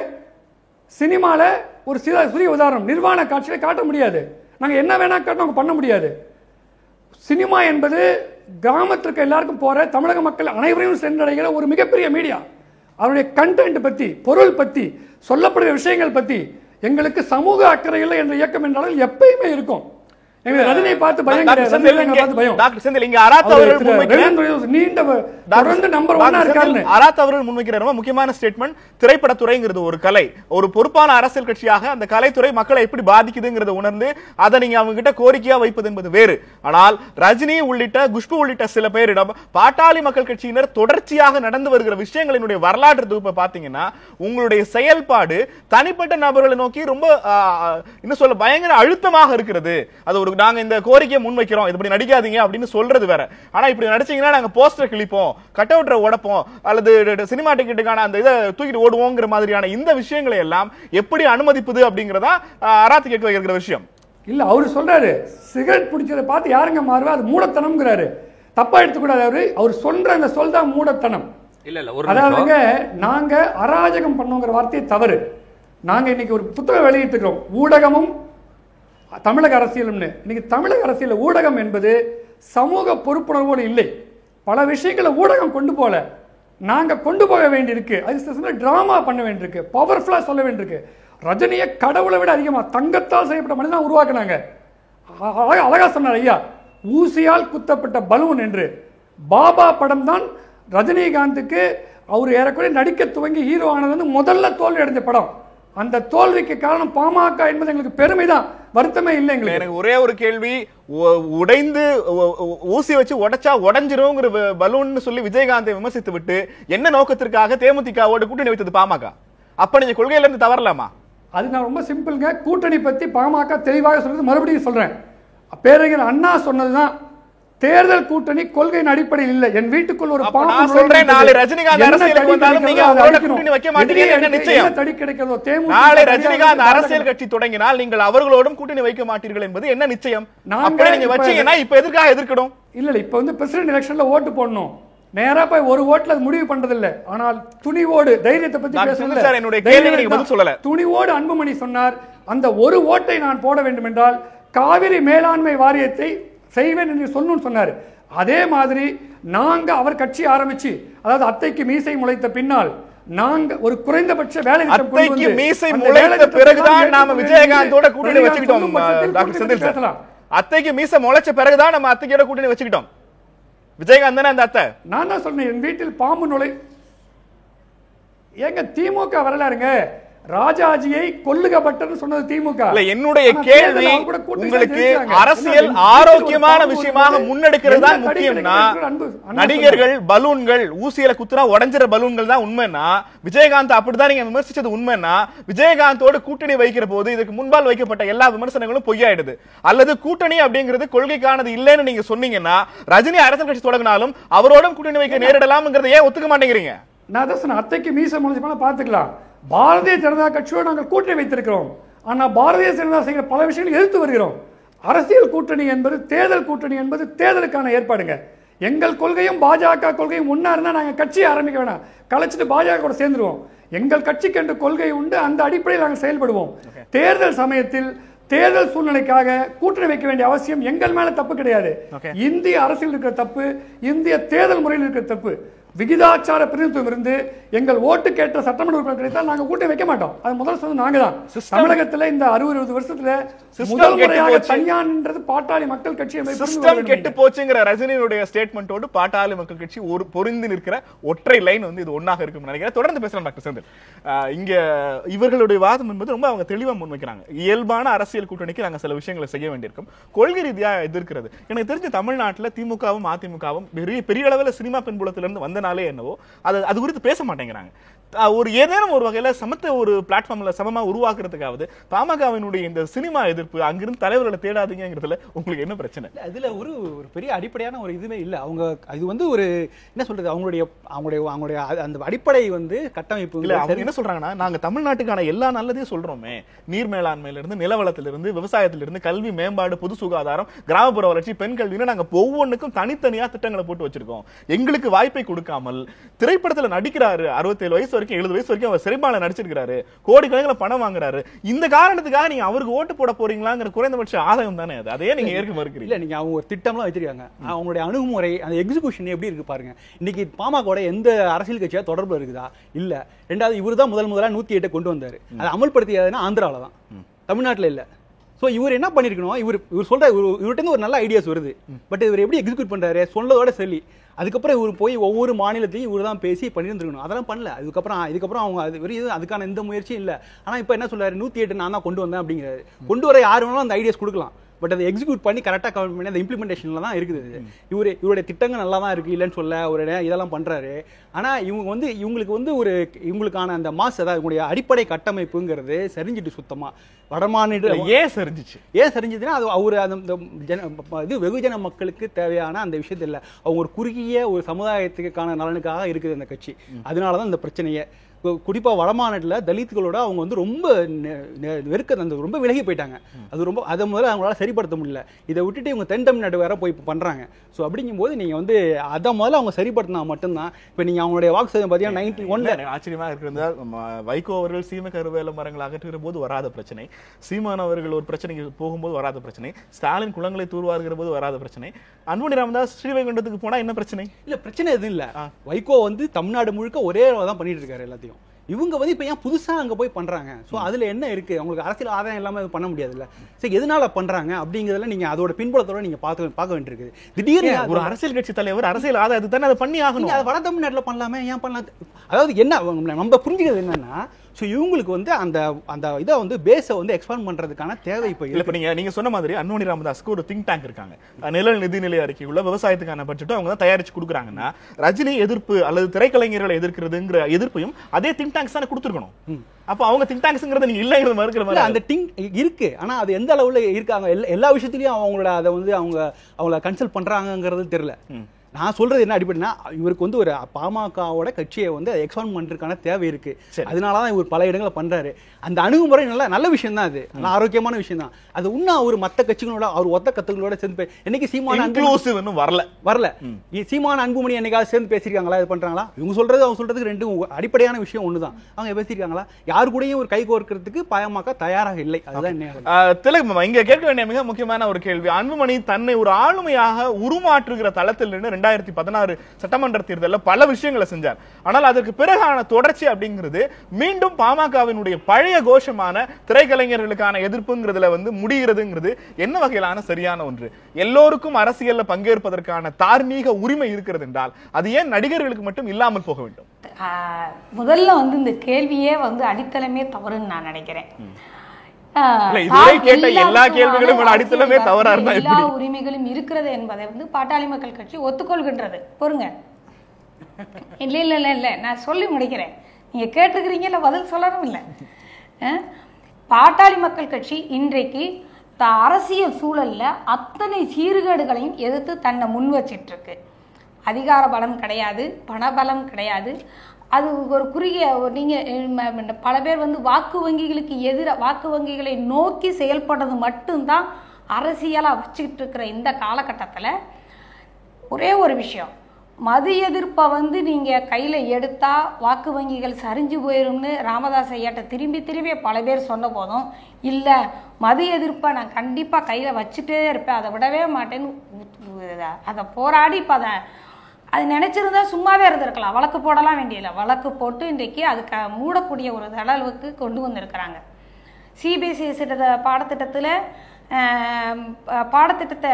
சினிமாவில் ஒரு சிறிய உதாரணம், நிர்வாண காட்சியை காட்ட முடியாது, நாங்கள் என்ன வேணா காட்ட பண்ண முடியாது. சினிமா என்பது கிராமத்திற்கு எல்லாருக்கும் போற, தமிழக மக்கள் அனைவரையும் சென்றடைகிற ஒரு மிகப்பெரிய மீடியா. அவருடைய கண்டென்ட் பத்தி, பொருள் பத்தி, சொல்லப்படுகிற விஷயங்கள் பத்தி எங்களுக்கு சமூக அக்கறை இல்லை என்ற இயக்கம் என்றாலும் எப்பயுமே இருக்கும். ரஜினியை பார்த்து பயம் கிடையாது. டாக்டர் செந்தில் இங்க ஆராத் அவர்கள் நீண்ட தொடர்ந்து நம்பர் 1 இருக்காரு. ஆராத் அவர்கள் முன்வைக்கிற ரொம்ப முக்கியமான ஸ்டேட்மெண்ட், திரைப்படத்துறைங்கிறது ஒரு கலை, ஒரு பொறுப்பான அரசியல் கட்சியாக அந்த கலைத்துறை மக்களை எப்படி பாதிக்குதுங்கிறத உணர்ந்து அதை நீங்க அவங்க கிட்ட கோரிக்கையா வைப்பது என்பது வேறு. ஆனால் ரஜினி உள்ளிட்ட குஷ்பு உள்ளிட்ட சில பேரிடம் பாட்டாளி மக்கள் கட்சியினர் தொடர்ச்சியாக நடந்து வருகிற விஷயங்களினுடைய வரலாற்று தொகுப்பை பாத்தீங்கன்னா உங்களுடைய செயல்பாடு தனிப்பட்ட நபர்களை நோக்கி ரொம்ப இன்னும் சொல்ல பயங்கர அழுத்தமாக இருக்கிறது. அது ஒரு நாங்க இந்த கோரிக்கையை முன்வைக்கிறோம், இப்படி நடிக்காதீங்க அப்படின்னு சொல்றது வேற. ஆனா இப்படி நடிச்சீங்கன்னா நாங்க போஸ்டர் கிழிப்போம், கட் அவுட்டரை உடைப்போம், அல்லது சினிமா டிக்கெட்டுக்கான அந்த இதை தூக்கிட்டு ஓடுவோங்கிற மாதிரியான இந்த விஷயங்களை எல்லாம் எப்படி அனுமதிப்பது அப்படிங்கறதா ஆராத் கேட்க வைக்கிற விஷயம். இல்ல அவரு சொல்றாரு சிகரெட் பிடிச்சதை பார்த்து யாருங்க மாறுவா, அது மூடத்தனம்ங்கிறாரு. தப்பா எடுத்துக்கூடாது. அவர் சொல்ற அந்த சொல் தான் மூடத்தனம். அதாவதுங்க நாங்க அராஜகம் பண்ணுங்கிற வார்த்தையை தவறு. நாங்க இன்னைக்கு ஒரு புத்தகம் வெளியிட்டு இருக்கிறோம், ஊடகமும் தமிழக அரசியலும்னு. இன்னைக்கு தமிழக அரசியல் ஊடகம் என்பது சமூக பொறுப்புணர்வோடு இல்லை. பல விஷயங்களை ஊடகம் கொண்டு போல, நாங்க கொண்டு போக வேண்டியிருக்கு. அது டிராமா பண்ண வேண்டியிருக்கு, பவர்ஃபுல்லா சொல்ல வேண்டியிருக்கு. ரஜினியை கடவுளை விட அதிகமா தங்கத்தால் செய்யப்பட்ட மனிதன் உருவாக்குனாங்க. அழகா சொன்னார் ஐயா, ஊசியால் குத்தப்பட்ட பலூன் என்று. பாபா படம் தான் ரஜினிகாந்துக்கு அவர் ஏறக்குறைய நடிக்க துவங்கி ஹீரோ ஆனது வந்து முதல்ல தோல்வி அடைஞ்ச படம். அந்த தோல்விக்கு காரணம் பாமக என்பது எங்களுக்கு பெருமைதான், வருத்தமே இல்லை எங்களுக்கு. எனக்கு ஒரே ஒரு கேள்வி, உடைந்து ஊசி வச்சு உடைச்சா உடைஞ்சிருங்கிற பலூன் சொல்லி விஜயகாந்தை விமர்சித்து விட்டு என்ன நோக்கத்திற்காக தேமுதிகவோட கூட்டணி வைத்தது பாமக? அப்ப நீங்க கொள்கையில இருந்து தவறலாமா? அது நான் ரொம்ப சிம்பிள்ங்க. கூட்டணி பத்தி பாமக தெளிவாக சொல்றது மறுபடியும் சொல்றேன். பேரறிஞர் அண்ணா சொன்னதுதான், தேர்தல் கூட்டணி கொள்கையின் அடிப்படையில் இல்லை. என் வீட்டுக்குள் ஒரு நான் சொல்றேன், நாளை ரஜினிகாந்த் அரசியலுக்கு வந்தாலும் நீங்க அவரோட கூட்டணி வைக்க மாட்டீங்க, என்ன நிச்சயம்? தடி கிடைக்கிறதோ நாளை ரஜினிகாந்த் அரசியல் கட்சி தொடங்கினால் நீங்கள் அவர்களோடும் கூட்டணி வைக்க மாட்டீர்கள் என்பது என்ன நிச்சயம்? அப்படி நீங்க வச்சீங்கன்னா இப்ப எதற்காக எதிர்க்கணும்? இல்ல இப்ப வந்து பிரசிடென்ட் எலெக்ஷன்ல ஓட்டு போடணும், நேரா போய் ஒரு ஓட்டுல முடிவு பண்றது இல்ல. ஆனால் துணிவோடு தைரியத்தை பத்தி பேசுறது. என்னுடைய கேள்விக்கு நீங்க பதில் சொல்லல. துணிவோடு அன்புமணி சொன்னார், அந்த ஒரு ஓட்டை நான் போட வேண்டும் என்றால் காவிரி மேலாண்மை வாரியத்தை செய்வேன் என்று சொல்லணும்னு சொன்னாரு. அதே மாதிரி நாங்க அவர் கட்சி ஆரம்பிச்சு, அதாவது அத்தைக்கு மீசை முளைத்த பின்னால் நாங்க ஒரு குறைந்தபட்ச வேலை அத்தைக்கு மீசை முளைத்த பிறகுதான் நாம விஜயகாந்தோட கூட்டணி வச்சுக்கிட்டோம். டாக்டர் செந்தில் சார், அத்தைக்கு மீசை முளைச்ச பிறகுதான் நம்ம அத்தையோட கூட்டணி வச்சுக்கிட்டோம். விஜயகாந்த் தானே அந்த அத்தை. நான் தான் சொன்னேன், என் வீட்டில் பாம்பு நுழை. எங்க திமுக வரலாறுங்க, ராஜாஜியை கொல்லுகப்பட்டன்னு சொன்னது திமுக. என்னுடைய கேள்வி, உங்களுக்கு அரசியல் ஆரோக்கியமான விஷயமாக முன்னெடுக்கிறது தான் முக்கியம்னா, நடிகர்கள் பலூன்கள் ஊசியில குத்துறா உடைஞ்சிற பலூன்கள் தான் உண்மைன்னா, விஜயகாந்த் அப்படிதான் நீங்க விமர்சிச்சது உண்மைன்னா, விஜயகாந்தோடு கூட்டணி வைக்கிற போது இதுக்கு முன்பால் வைக்கப்பட்ட எல்லா விமர்சனங்களும் பொய்யாயிடுது. அல்லது கூட்டணி அப்படிங்கிறது கொள்கைக்கானது இல்லைன்னு நீங்க சொன்னீங்கன்னா, ரஜினி அரசியல் கட்சி தொடங்கினாலும் அவரோடும் கூட்டணி வைக்க நேரிடலாம்ங்கிறத ஏன் ஒத்துக்க மாட்டேங்கிறீங்க? நான் தான் சொன்னேன், அத்தைக்கு மீசை முளைச்சு பாத்துக்கலாம். பாரதிய ஜனதா கட்சியோடு நாங்கள் கூட்டணி வைத்திருக்கிறோம். ஆனால் பாரதிய ஜனதா செய்கிற பல விஷயங்களை எதிர்த்து வருகிறோம். அரசியல் கூட்டணி என்பது, தேர்தல் கூட்டணி என்பது தேர்தலுக்கான ஏற்பாடுங்க. எங்கள் கொள்கையும் பாஜக கொள்கையும் ஒன்னா இருந்தா நாங்கள் கட்சியை ஆரம்பிக்க வேணாம், கலைச்சிட்டு பாஜக கூட சேர்ந்துருவோம். எங்கள் கட்சிக்கு என்று கொள்கை உண்டு, அந்த அடிப்படையில் நாங்கள் செயல்படுவோம். தேர்தல் சமயத்தில் தேர்தல் சூழ்நிலைக்காக கூட்டணி வைக்க வேண்டிய அவசியம் எங்கள் மேல தப்பு கிடையாது. இந்திய அரசியல் இருக்கிற தப்பு, இந்திய தேர்தல் முறையில் இருக்கிற தப்பு. விகிதாச்சார பிரதிநிதித்துவம் இருந்து எங்கள் ஓட்டு கேட்ட சட்டமன்ற உறுப்பினர் கிடைத்தால் நாங்க கூட்டணி வைக்க மாட்டோம். அது முதல் சொன்னது நாங்க தான். தமிழகத்துல இந்த 60-70 வருஷத்துல முதல் முறையாக தனியான்றது பாட்டாளி மக்கள் கட்சி சிஸ்டம் கெட்டு போச்சுங்கிற ரஜினியுடைய ஸ்டேட்மெண்டோடு பாட்டாளி மக்கள் கட்சி ஒரு பொருந்தி நிற்கிற ஒற்றை லைன் வந்து இது ஒன்னாக இருக்கும் நினைக்கிறேன். தொடர்ந்து பேசலாம் டாக்டர் செந்தில். இங்க இவர்களுடைய வாதம் என்பது ரொம்ப அவங்க தெளிவா முன்வைக்கிறாங்க. இயல்பான அரசியல் கூட்டணிக்கு நாங்க சில விஷயங்களை செய்ய வேண்டியிருக்கும், கொள்கை ரீதியா எதிர்க்கிறது. எனக்கு தெரிஞ்ச தமிழ்நாட்டில் திமுகவும் அதிமுகவும் பெரிய அளவில் சினிமா பின்புலத்திலிருந்து வந்த என்னவோ அது குறித்து பேச மாட்டேங்கிறாங்க. ஒரு ஏதேனும் ஒரு வகையில சமத்த ஒரு பிளாட்ஃபார்ம்ல சமமா உருவாக்குறதுக்காவது பாமகவினுடைய இந்த சினிமா எதிர்ப்பு அங்கிருந்து தலைவர்களை தேடாதீங்கிறதுல உங்களுக்கு என்ன பிரச்சனை? அதுல ஒரு பெரிய அடிப்படையான ஒரு இதுவே இல்ல. அவங்க அது வந்து ஒரு என்ன சொல்றது, அவங்களுடைய அந்த அடிப்படை வந்து கட்டமைப்பு இல்ல. அவங்க என்ன சொல்றாங்கன்னா, நாங்க தமிழ்நாட்டுக்கான எல்லா நல்லதையும் சொல்றோமே, நீர் மேலாண்மையில இருந்து, நிலவளத்திலிருந்து, விவசாயத்திலிருந்து, கல்வி மேம்பாடு, பொது சுகாதாரம், கிராமப்புற வளர்ச்சி, பெண் கல்வின்னு நாங்க ஒவ்வொன்றுக்கும் தனித்தனியா திட்டங்களை போட்டு வச்சிருக்கோம். எங்களுக்கு வாய்ப்பை கொடுக்க பார்க்காமல் திரைப்படத்துல நடிக்கிறாரு, 67 வயசு வரைக்கும் 70 வயசு வரைக்கும் அவர் சிறைபால நடிச்சிருக்காரு, கோடிக்கணக்கில் பணம் வாங்குறாரு. இந்த காரணத்துக்காக நீங்க அவருக்கு ஓட்டு போட போறீங்களாங்கிற குறைந்தபட்ச ஆதாயம் தானே அது. அதையே நீங்க ஏற்க மறுக்கிறீங்க. இல்ல, நீங்க அவங்க ஒரு திட்டம்லாம் வச்சிருக்காங்க, அவங்களுடைய அணுகுமுறை அந்த எக்ஸிகியூஷன் எப்படி இருக்கு பாருங்க. இன்னைக்கு பாமக எந்த அரசியல் கட்சியா தொடர்பு இருக்குதா? இல்ல. ரெண்டாவது, இவர் தான் முதலா 108 கொண்டு வந்தாரு. அதை அமல்படுத்தியதுன்னா ஆந்திரால தான், தமிழ்நாட்டுல இல்ல. ஸோ இவர் என்ன பண்ணிருக்கணும், இவர் சொல்ற இவர்கிட்ட ஒரு நல்ல ஐடியாஸ் வருது, பட் இவர் எப்படி எக்ஸிக்யூட் பண்றாரு சொன்னதோட சொல்லி, அதுக்கப்புறம் இவர் போய் ஒவ்வொரு மாநிலத்தையும் இவர் தான் பேசி பண்ணியிருந்துருக்கணும். அதெல்லாம் பண்ணல. இதுக்கப்புறம் அவங்க அதுக்கான எந்த முயற்சியும் இல்லை. ஆனால் இப்போ என்ன சொல்றாரு, 108 நான் தான் கொண்டு வந்தேன் அப்படிங்கிறாரு. கொண்டு வர யார் வேணாலும் அந்த ஐடியாஸ் கொடுக்கலாம், பட் அதை எக்ஸிக்யூட் பண்ணி கரெக்டாக கவர் பண்ணி அந்த இம்ப்ளிமெண்டேஷன்ல தான் இருக்குது. இவருடைய திட்டங்கள் நல்லா தான் இருக்கு, இல்லைன்னு சொல்ல ஒரு இதெல்லாம் பண்றாரு. ஆனால் இவங்களுக்கு இவங்களுக்கான அந்த அதாவது இவங்களுடைய அடிப்படை கட்டமைப்புங்கிறது சரிஞ்சிட்டு சுத்தமா. வடமாநில ஏன் சரிஞ்சுதுன்னா அது அவரு இது வெகுஜன மக்களுக்கு தேவையான அந்த விஷயத்தில் இல்லை, அவங்க ஒரு குறுகிய ஒரு சமுதாயத்துக்கான நலனுக்காக இருக்குது அந்த கட்சி. அதனாலதான் இந்த பிரச்சனையே. குறிப்பாக வடமாநில தலித்துகளோட அவங்க ரொம்ப ரொம்ப விலகி போயிட்டாங்க. அதை முதல்ல அவங்களால சரிப்படுத்த முடியல. இதை விட்டுட்டு இவங்க தென் தமிழ்நாடு வேற போய் பண்றாங்க. ஸோ அப்படிங்கும்போது நீங்க அதை முதல்ல அவங்க சரிப்படுத்தினா மட்டும்தான். இப்போ நீங்க அவங்களுடைய வாக்கு சதவீதம் பார்த்தீங்கன்னா 91. ஆச்சரியமா இருக்கிறதா, வைகோ அவர்கள் சீம கருவேல மரங்களை அகற்றுகிற போது வராத பிரச்சனை, சீமான் அவர்கள் ஒரு பிரச்சனைக்கு போகும்போது வராத பிரச்சனை, ஸ்டாலின் குளங்களை தூர்வாருகிற போது வராத பிரச்சனை, அன்புமணி ராமதாஸ் ஸ்ரீவைகுண்டத்துக்கு போனா என்ன பிரச்சனை? இல்ல, பிரச்சனை எதுவும் இல்ல. வைகோ தமிழ்நாடு முழுக்க ஒரே தான் பண்ணிட்டு இருக்காரு எல்லாத்தையும். இவங்க இப்ப ஏன் புதுசா அங்க போய் பண்றாங்க? சோ அதுல என்ன இருக்கு? அவங்களுக்கு அரசியல் ஆதாயம் இல்லாம பண்ண முடியாதுல்ல. சரி, எதனால பண்றாங்க அப்படிங்கறதுல நீங்க அதோட பின்புலத்தோட நீங்க பார்க்க வேண்டியிருக்கு. திடீர்னு ஒரு அரசியல் கட்சி தலைவர் அரசியல் ஆதாயத்தை தானே அதை பண்ணி ஆகணும். அது வட தமிழ்நாட்டுல பண்ணலாமே, ஏன் பண்ணலாம்? அதாவது என்ன நம்ம புரிஞ்சுக்கிறது என்னன்னா, ஸோ இவங்களுக்கு அந்த இதை பேஸை எக்ஸ்பாண்ட் பண்றதுக்கான தேவை இப்போ இல்லை. இப்போ நீங்க சொன்ன மாதிரி அன்புமணி ராமதாஸ்க்கு ஒரு திங்க் டேங்க் இருக்காங்க. நில நிதிநிலை அறிக்கையுள்ள விவசாயத்துக்கான பட்ஜெட்டும் அவங்க தான் தயாரிச்சு கொடுக்குறாங்கன்னா, ரஜினி எதிர்ப்பு அல்லது திரைக்கலைஞர்களை எதிர்க்கிறதுங்கிற எதிர்ப்பையும் அதே திங்க் டேங்க்ஸ் தானே கொடுத்துருக்கணும். அப்ப அவங்க திங்க் டேங்க்ஸ்ங்கிறத நீங்க இல்லைங்கிறது மறுக்கிற மாதிரி. அந்த திங்க் இருக்கு, ஆனா அது எந்த அளவுல இருக்காங்க, எல்லா விஷயத்திலயும் அவங்களோட அதை அவங்கள கன்சல்ட் பண்றாங்கிறது தெரியல. நான் சொல்றது என்ன அடிப்படைனா, இவருக்கு ஒரு பாமகவோட கட்சியை எக்ஸ்பாண்ட் பண்றதுக்கான தேவை இருக்கு. அதனாலதான் இவர் பல இடங்களை பண்றாரு. அந்த அணுகுமுறை நல்ல விஷயம் தான், அது ஆரோக்கியமான விஷயம் தான். அது இன்னும் அவர் மத்த கட்சிகளோட அவர் ஒத்த கத்துகளோட சேர்ந்து என்னைக்கு சீமான வரல சீமான அன்புமணி என்னைக்காவது சேர்ந்து பேசிருக்காங்களா? இது பண்றாங்களா? இவங்க சொல்றது அவங்க சொல்றதுக்கு ரெண்டும் அடிப்படையான விஷயம் ஒண்ணுதான். அவங்க பேசிருக்காங்களா? யாரு கூடயும் ஒரு கை கோர்க்கிறதுக்கு பாமக தயாராக இல்லை. அதுதான் திலகம் இங்க கேட்க வேண்டிய மிக முக்கியமான ஒரு கேள்வி. அன்புமணி தன்னை ஒரு ஆளுமையாக உருமாற்றுகிற தளத்தில் நின்று 2016 சட்டமன்ற தேர்தலில் பல விஷயங்களை செஞ்சார். ஆனால் அதற்கு பிறகான தொடர்ச்சி அப்படிங்கிறது மீண்டும் பாமகவினுடைய பழைய கோஷமான திரைக்கலைஞர்களுக்கான எதிர்ப்புங்கிறதுல முடிகிறதுங்கிறது என்ன வகையிலான சரியான ஒன்று? எல்லோருக்கும் அரசியல்ல பங்கேற்பதற்கான தார்மீக உரிமை இருக்கிறது என்றால் அது ஏன் நடிகர்களுக்கு மட்டும் இல்லாமல் போக வேண்டும்? முதல்ல இந்த கேள்வியே அடித்தளமே தவறுன்னு நான் நினைக்கிறேன். எல்லா கேள்விகளும் அடித்தளமே தவறா இருந்தா எல்லா உரிமைகளும் இருக்கிறது என்பதை பாட்டாளி மக்கள் கட்சி ஒத்துக்கொள்கின்றது. பொறுங்க, இல்ல இல்ல இல்ல இல்ல நான் சொல்லி முடிக்கிறேன். நீங்க கேட்டுக்கிறீங்கல்ல, பதில் சொல்லணும் இல்ல. பாட்டாளி மக்கள் கட்சி இன்றைக்கு அரசியல் சூழல்ல அத்தனை சீர்கேடுகளையும் எதிர்த்து தன்னை முன் வச்சிட்டு இருக்கு. அதிகார பலம் கிடையாது, பணபலம் கிடையாது. அது ஒரு குறுகிய நீங்கள் பல பேர் வாக்கு வங்கிகளுக்கு எதிராக வாக்கு வங்கிகளை நோக்கி செயல்படுறது மட்டும்தான் அரசியலாக வச்சுக்கிட்டு இருக்கிற இந்த காலகட்டத்தில் ஒரே ஒரு விஷயம், மது எதிர்ப்பை நீங்கள் கையில் எடுத்தால் வாக்கு வங்கிகள் சரிஞ்சு போயிடும்னு ராமதாஸ் ஐயாட்ட திரும்பி திரும்பி பல பேர் சொன்ன போதும், இல்லை மது எதிர்ப்பை நான் கண்டிப்பாக கையில் வச்சுட்டே இருப்பேன், அதை விடவே மாட்டேன்னு அதை போராடி இப்போ அது நினைச்சிருந்தா சும்மாவே இருந்திருக்கலாம். வழக்கு போடலாம் வேண்டியதில்லை. வழக்கு போட்டு இன்றைக்கு அதுக்கு மூடக்கூடிய ஒரு அளவுக்கு கொண்டு வந்திருக்கிறாங்க. சிபிஎஸ்இ பாடத்திட்டத்தை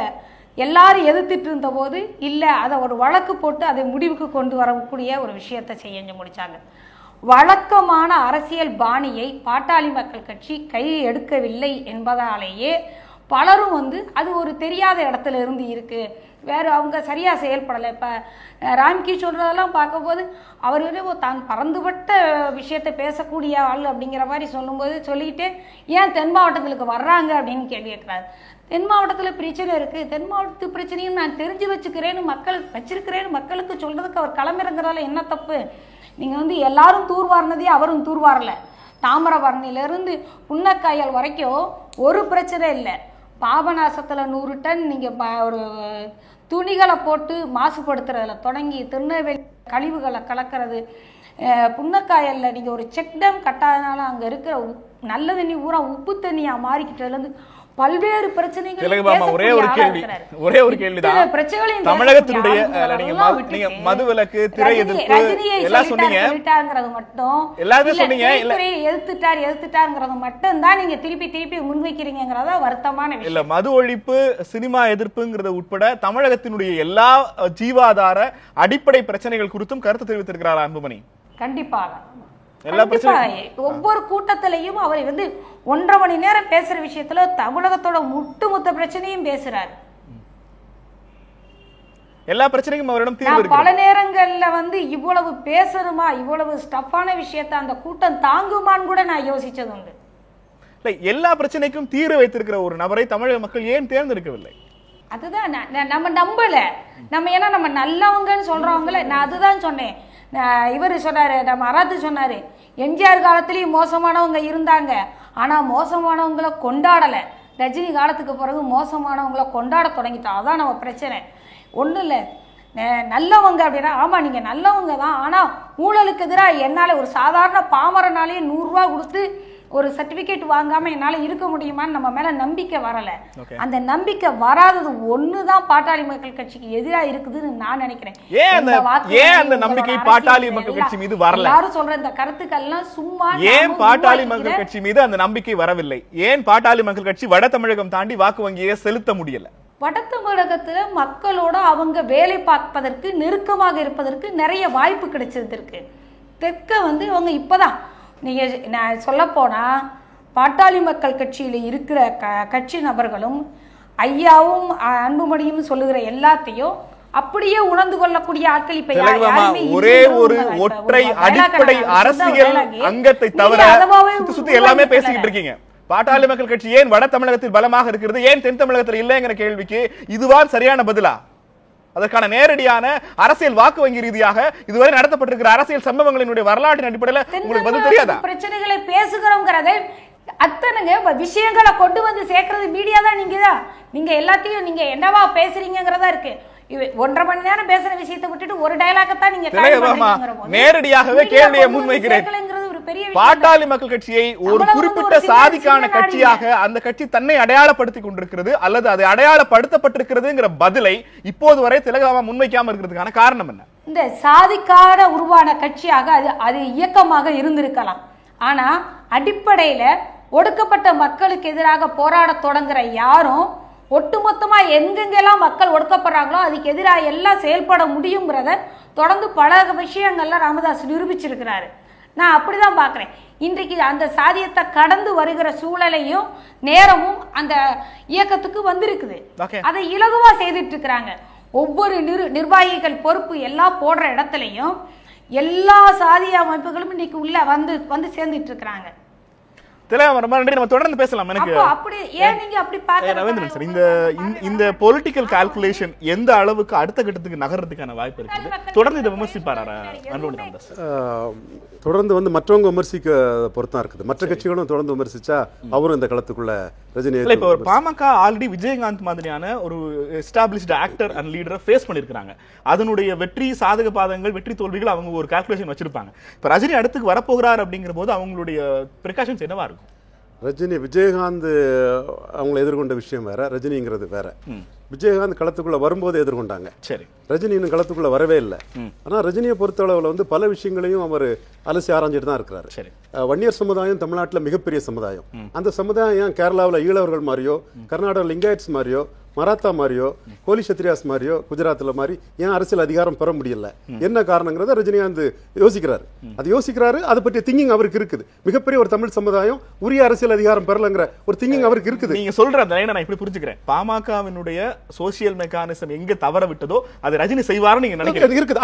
எல்லாரும் எதிர்த்துட்டு இருந்த போது இல்லை, அதை ஒரு வழக்கு போட்டு அதை முடிவுக்கு கொண்டு வரக்கூடிய ஒரு விஷயத்தை செஞ்சு முடிச்சாங்க. வழக்கமான அரசியல் பாணியை பாட்டாளி மக்கள் கட்சி கை எடுக்கவில்லை என்பதாலேயே பலரும் அது ஒரு தெரியாத இடத்துல இருந்து இருக்கு, வேறு அவங்க சரியா செயல்படலை. இப்போ ராம்கி சொல்றதெல்லாம் பார்க்கும்போது அவர் தான் பறந்துபட்ட விஷயத்தை பேசக்கூடிய ஆள் அப்படிங்கிற மாதிரி சொல்லிட்டு ஏன் தென் மாவட்டங்களுக்கு வர்றாங்க அப்படின்னு கேள்வி கேட்கிறாரு. தென் மாவட்டத்தில் பிரச்சனை இருக்கு, தென் மாவட்டத்து பிரச்சனையும் நான் தெரிஞ்சு வச்சுக்கிறேன்னு மக்களுக்கு சொல்றதுக்கு அவர் களமிறங்குறதால என்ன தப்பு? நீங்க எல்லாரும் தூர்வாரினதே அவரும் தூர்வாரல. தாமிரபரணியிலிருந்து புன்னக்காயல் வரைக்கும் ஒரு பிரச்சனை இல்லை. பாபநாசத்துல 100 டன் நீங்க ஒரு துணிகளை போட்டு மாசுபடுத்துறதுல தொடங்கி திருநெல்வேலி கழிவுகளை கலக்கிறது, புன்னக்காயல்ல நீங்க ஒரு செக் டேம் கட்டாதனால அங்க இருக்கிற நல்ல தண்ணி பூரா உப்பு தண்ணியா மாறிக்கிட்டதுல இருந்து பல்வேறு பிரச்சனைகள். ஒரே ஒரு கேள்விதான். தமிழகத்தினுடைய நீங்க மதுவிலக்கு, திரை எதிர்ப்பு எல்லாம் சொன்னீங்க, மட்டும் எல்லாமே சொன்னீங்க, எதிர்த்துட்டாருங்கிறது மட்டும் தான் நீங்க திருப்பி முன்வைக்கிறீங்கிறதா வருத்தமான விஷயம். இல்ல மது ஒழிப்பு, சினிமா எதிர்ப்புங்கிறது உட்பட தமிழகத்தினுடைய எல்லா ஜீவாதார அடிப்படை பிரச்சனைகள் குறித்தும் கருத்து தெரிவித்திருக்கிறார் அன்புமணி. கண்டிப்பாக ஒவ்வொரு கூட்டத்திலையும் அவர் 1.5 மணி நேரம் பேசுற விஷயத்துல தமிழகத்தோட ஒட்டுமொத்த பிரச்சனையும் பேசுறாரு. எல்லா பிரச்சனைக்கும் அவரிடம் தீர்வு இருக்கு. பல நேரங்கள்ல இவ்வளவு பேசணுமா, இவ்வளவு ஸ்டஃப்பான விஷயத்தை அந்த கூட்டம் தாங்குமான்னு கூட நான் யோசிச்சது உண்டு. எல்லா பிரச்சனைக்கும் தீர்வு வைத்திருக்கிற ஒரு நபரை தமிழக மக்கள் ஏன் தேர்ந்தெடுக்கவில்லை? அதுதான் நம்ம நம்பல. ஏன்னா நம்ம நல்லவங்கன்னு சொல்றவங்கள நான் அதுதான் சொன்னேன். இவர் சொன்னாரு, நம்ம அராத்து சொன்னாரு, எம்ஜிஆர் காலத்திலயும் மோசமானவங்க இருந்தாங்க, ஆனா மோசமானவங்களை கொண்டாடல. ரஜினி காலத்துக்கு பிறகு மோசமானவங்களை கொண்டாட தொடங்கிட்டோம். அதான் நம்ம பிரச்சனை. ஒன்றும் இல்லை, நல்லவங்க அப்படின்னா ஆமா நீங்க நல்லவங்க தான், ஆனா ஊழலுக்கு எதிராக என்னால ஒரு சாதாரண பாமரனாலேயே 100 ரூபா கொடுத்து ஒரு சர்டிபிகேட் வாங்காம என்னால இருக்க முடியுமான்னு நம்ம மேல நம்பிக்கை வரல. அந்த நம்பிக்கை வராதது ஒண்ணுதான் பாட்டாளி மக்கள் கட்சிக்கு எதிராக இருக்குதுன்னு நான் நினைக்கிறேன். ஏன் அந்த நம்பிக்கை பாட்டாளி மக்கள் கட்சி மீது வரல? எல்லாரும் சொல்ற இந்த கருத்துக்கள் எல்லாம் சும்மா. ஏன் பாட்டாளி மக்கள் கட்சி மீது அந்த நம்பிக்கை வரவில்லை? ஏன் பாட்டாளி மக்கள் கட்சி வட தமிழகம் தாண்டி வாக்கு வங்கியை செலுத்த முடியல? வட தமிழகத்துல மக்களோட அவங்க வேலை பார்ப்பதற்கு, நெருக்கமாக இருப்பதற்கு நிறைய வாய்ப்பு கிடைச்சிருக்கு. தெற்க அவங்க இப்பதான் நீங்க நான் சொல்ல போனா பாட்டாளி மக்கள் கட்சியில இருக்கிற கட்சி நபர்களும் ஐயாவும் அன்புமணியும் சொல்லுகிற எல்லாத்தையும் அப்படியே உணர்ந்து கொள்ளக்கூடிய ஆட்கள் இப்ப யாருமே ஒரே ஒரு ஒற்றை அடிப்படை அரசியல் அங்கத்தை தவிர சுத்தி எல்லாமே பேசிக்கிட்டு இருக்கீங்க. பாட்டாளி மக்கள் கட்சி ஏன் வட தமிழகத்தில் பலமாக இருக்கிறது, ஏன் தென் தமிழகத்தில் இல்லைங்கிற கேள்விக்கு இதுதான் சரியான பதிலா? அதற்கான நேரடியான அரசியல் வாக்கு வங்கி ரீதியாக இதுவரை நடத்தப்பட்டிருக்கிற அரசியல் சம்பவங்களினுடைய வரலாற்றின் அடிப்படையில் உங்களுக்கு பதில் தெரியாதா? பிரச்சனைகளை பேசுகிறோங்கிறதை அத்தனைங்க விஷயங்களை கொண்டு வந்து சேர்க்கிறது மீடியா தான். நீங்க எல்லாத்தையும் நீங்க என்னவா பேசுறீங்கிறதா இருக்கு. 1.5 மணி நேரம் பேசுற விஷயத்தை விட்டுட்டு ஒரு டயலாகத்தான் நீங்க நேரடியாகவே கேள்வியை முன்வைக்கிறேன். பாட்டாளி மக்கள் கட்சியை ஒரு குறிப்பிட்ட சாதிக்கான கட்சியாக அந்த கட்சி தன்னை அடையாளப்படுத்திக் கொண்டிருக்கிறது அல்லது அதை அடையாளப்படுத்தப்பட்டிருக்கிறதுங்கிற பதிலை இப்போது வரை திலகவா முன்வைக்காம இருக்கிறதுக்கான காரணம் என்ன? இந்த சாதிக்கான உருவான கட்சியாக அது இயக்கமாக இருந்திருக்கலாம். ஆனா அடிப்படையில ஒடுக்கப்பட்ட மக்களுக்கு எதிராக போராட தொடங்குற யாரும் ஒட்டுமொத்தமா எங்கெங்கெல்லாம் மக்கள் ஒடுக்கப்படுறாங்களோ அதுக்கு எதிராக எல்லாம் செயல்பட முடியுங்கிறத தொடர்ந்து பல விஷயங்கள்ல ராமதாஸ் நிரூபிச்சிருக்கிறாரு. நான் அப்படிதான் பாக்குறேன். இன்றைக்கு அந்த சாதியத்தை கடந்து வருகிற சூழலையும் நேரமும் அந்த இயக்கத்துக்கு வந்திருக்குது. அதை இலகுவா செய்துட்டு இருக்கிறாங்க. ஒவ்வொரு நிர்வாகிகள் பொறுப்பு எல்லாம் போடுற இடத்துலையும் எல்லா சாதிய அமைப்புகளும் இன்னைக்கு உள்ள வந்து சேர்ந்துட்டு இருக்கிறாங்க. தொடர்ந்து பேசலாம். இந்த பொலிட்டிக்கல் கால்குலேஷன் எந்த அளவுக்கு அடுத்த கட்டத்துக்கு நகர்றதுக்கான வாய்ப்பு இருக்குது? தொடர்ந்து இதை விமர்சிப்பாரா அன்புமணி ராமதாஸ்? தொடர்ந்து மற்றவங்க விமர்சிக்க பொறுத்தா இருக்குது. மற்ற கட்சிகளும் தொடர்ந்து விமர்சிச்சா அவரும் இந்த களத்துக்குள்ள ரஜினி. இப்ப ஒரு பாமக ஆல்ரெடி விஜயகாந்த் மாதிரியான ஒரு எஸ்டாப்ளிஷ்டு ஆக்டர் அண்ட் லீடரை ஃபேஸ் பண்ணிருக்காங்க. அதனுடைய வெற்றி சாதக பாதங்கள், வெற்றி தோல்விகள் அவங்க ஒரு கால்குலேஷன் வச்சிருப்பாங்க. இப்ப ரஜினி அடுத்துக்கு வரப்போகிறார் அப்படிங்கிற போது அவங்களுடைய பிரிகாஷன்ஸ் என்னவா இருக்கும்? ரஜினி விஜயகாந்த் அவங்களை எதிர்கொண்ட விஷயம் வேற, ரஜினிங்கிறது வேற. விஜயகாந்த் களத்துக்குள்ள வரும்போது எதிர்கொண்டாங்க. சரி, ரஜினி இன்னும் களத்துக்குள்ள வரவே இல்லை. ஆனா ரஜினியை பொறுத்தளவுல பல விஷயங்களையும் அவர் அலசி ஆராய்ஞ்சிட்டு தான் இருக்கிறாரு. சரி, வன்னியர் சமுதாயம் தமிழ்நாட்டில் மிகப்பெரிய சமுதாயம். அந்த சமுதாயம் கேரளாவில் ஈழவர்கள் மாதிரியோ, கர்நாடகா லிங்காயட்ஸ் மாதிரியோ, மராத்தா மாதிரியோ, கோலி சத்ரியாஸ் மாதிரியோ, குஜராத்ல மாதிரி ஏன் அரசியல் அதிகாரம் பெற முடியல, என்ன காரணங்கிறத ரஜினிகாந்த் யோசிக்கிறாரு. அது யோசிக்கிறாரு, அதை பற்றிய திங்கிங் அவருக்கு இருக்குது. மிகப்பெரிய ஒரு தமிழ் சமுதாயம் உரிய அரசியல் அதிகாரம் பெறலங்கிற ஒரு திங்கிங் அவருக்கு இருக்குது. நீங்க சொல்ற அந்த லைனை நான் இப்படி புரிஞ்சுக்கிறேன். பாமகவினுடைய சோசியல் மெக்கானிசம் எங்க தவற விட்டதோ அது ரஜினி செய்வாரு நீங்க நினைக்கிறீங்க? இருக்குது.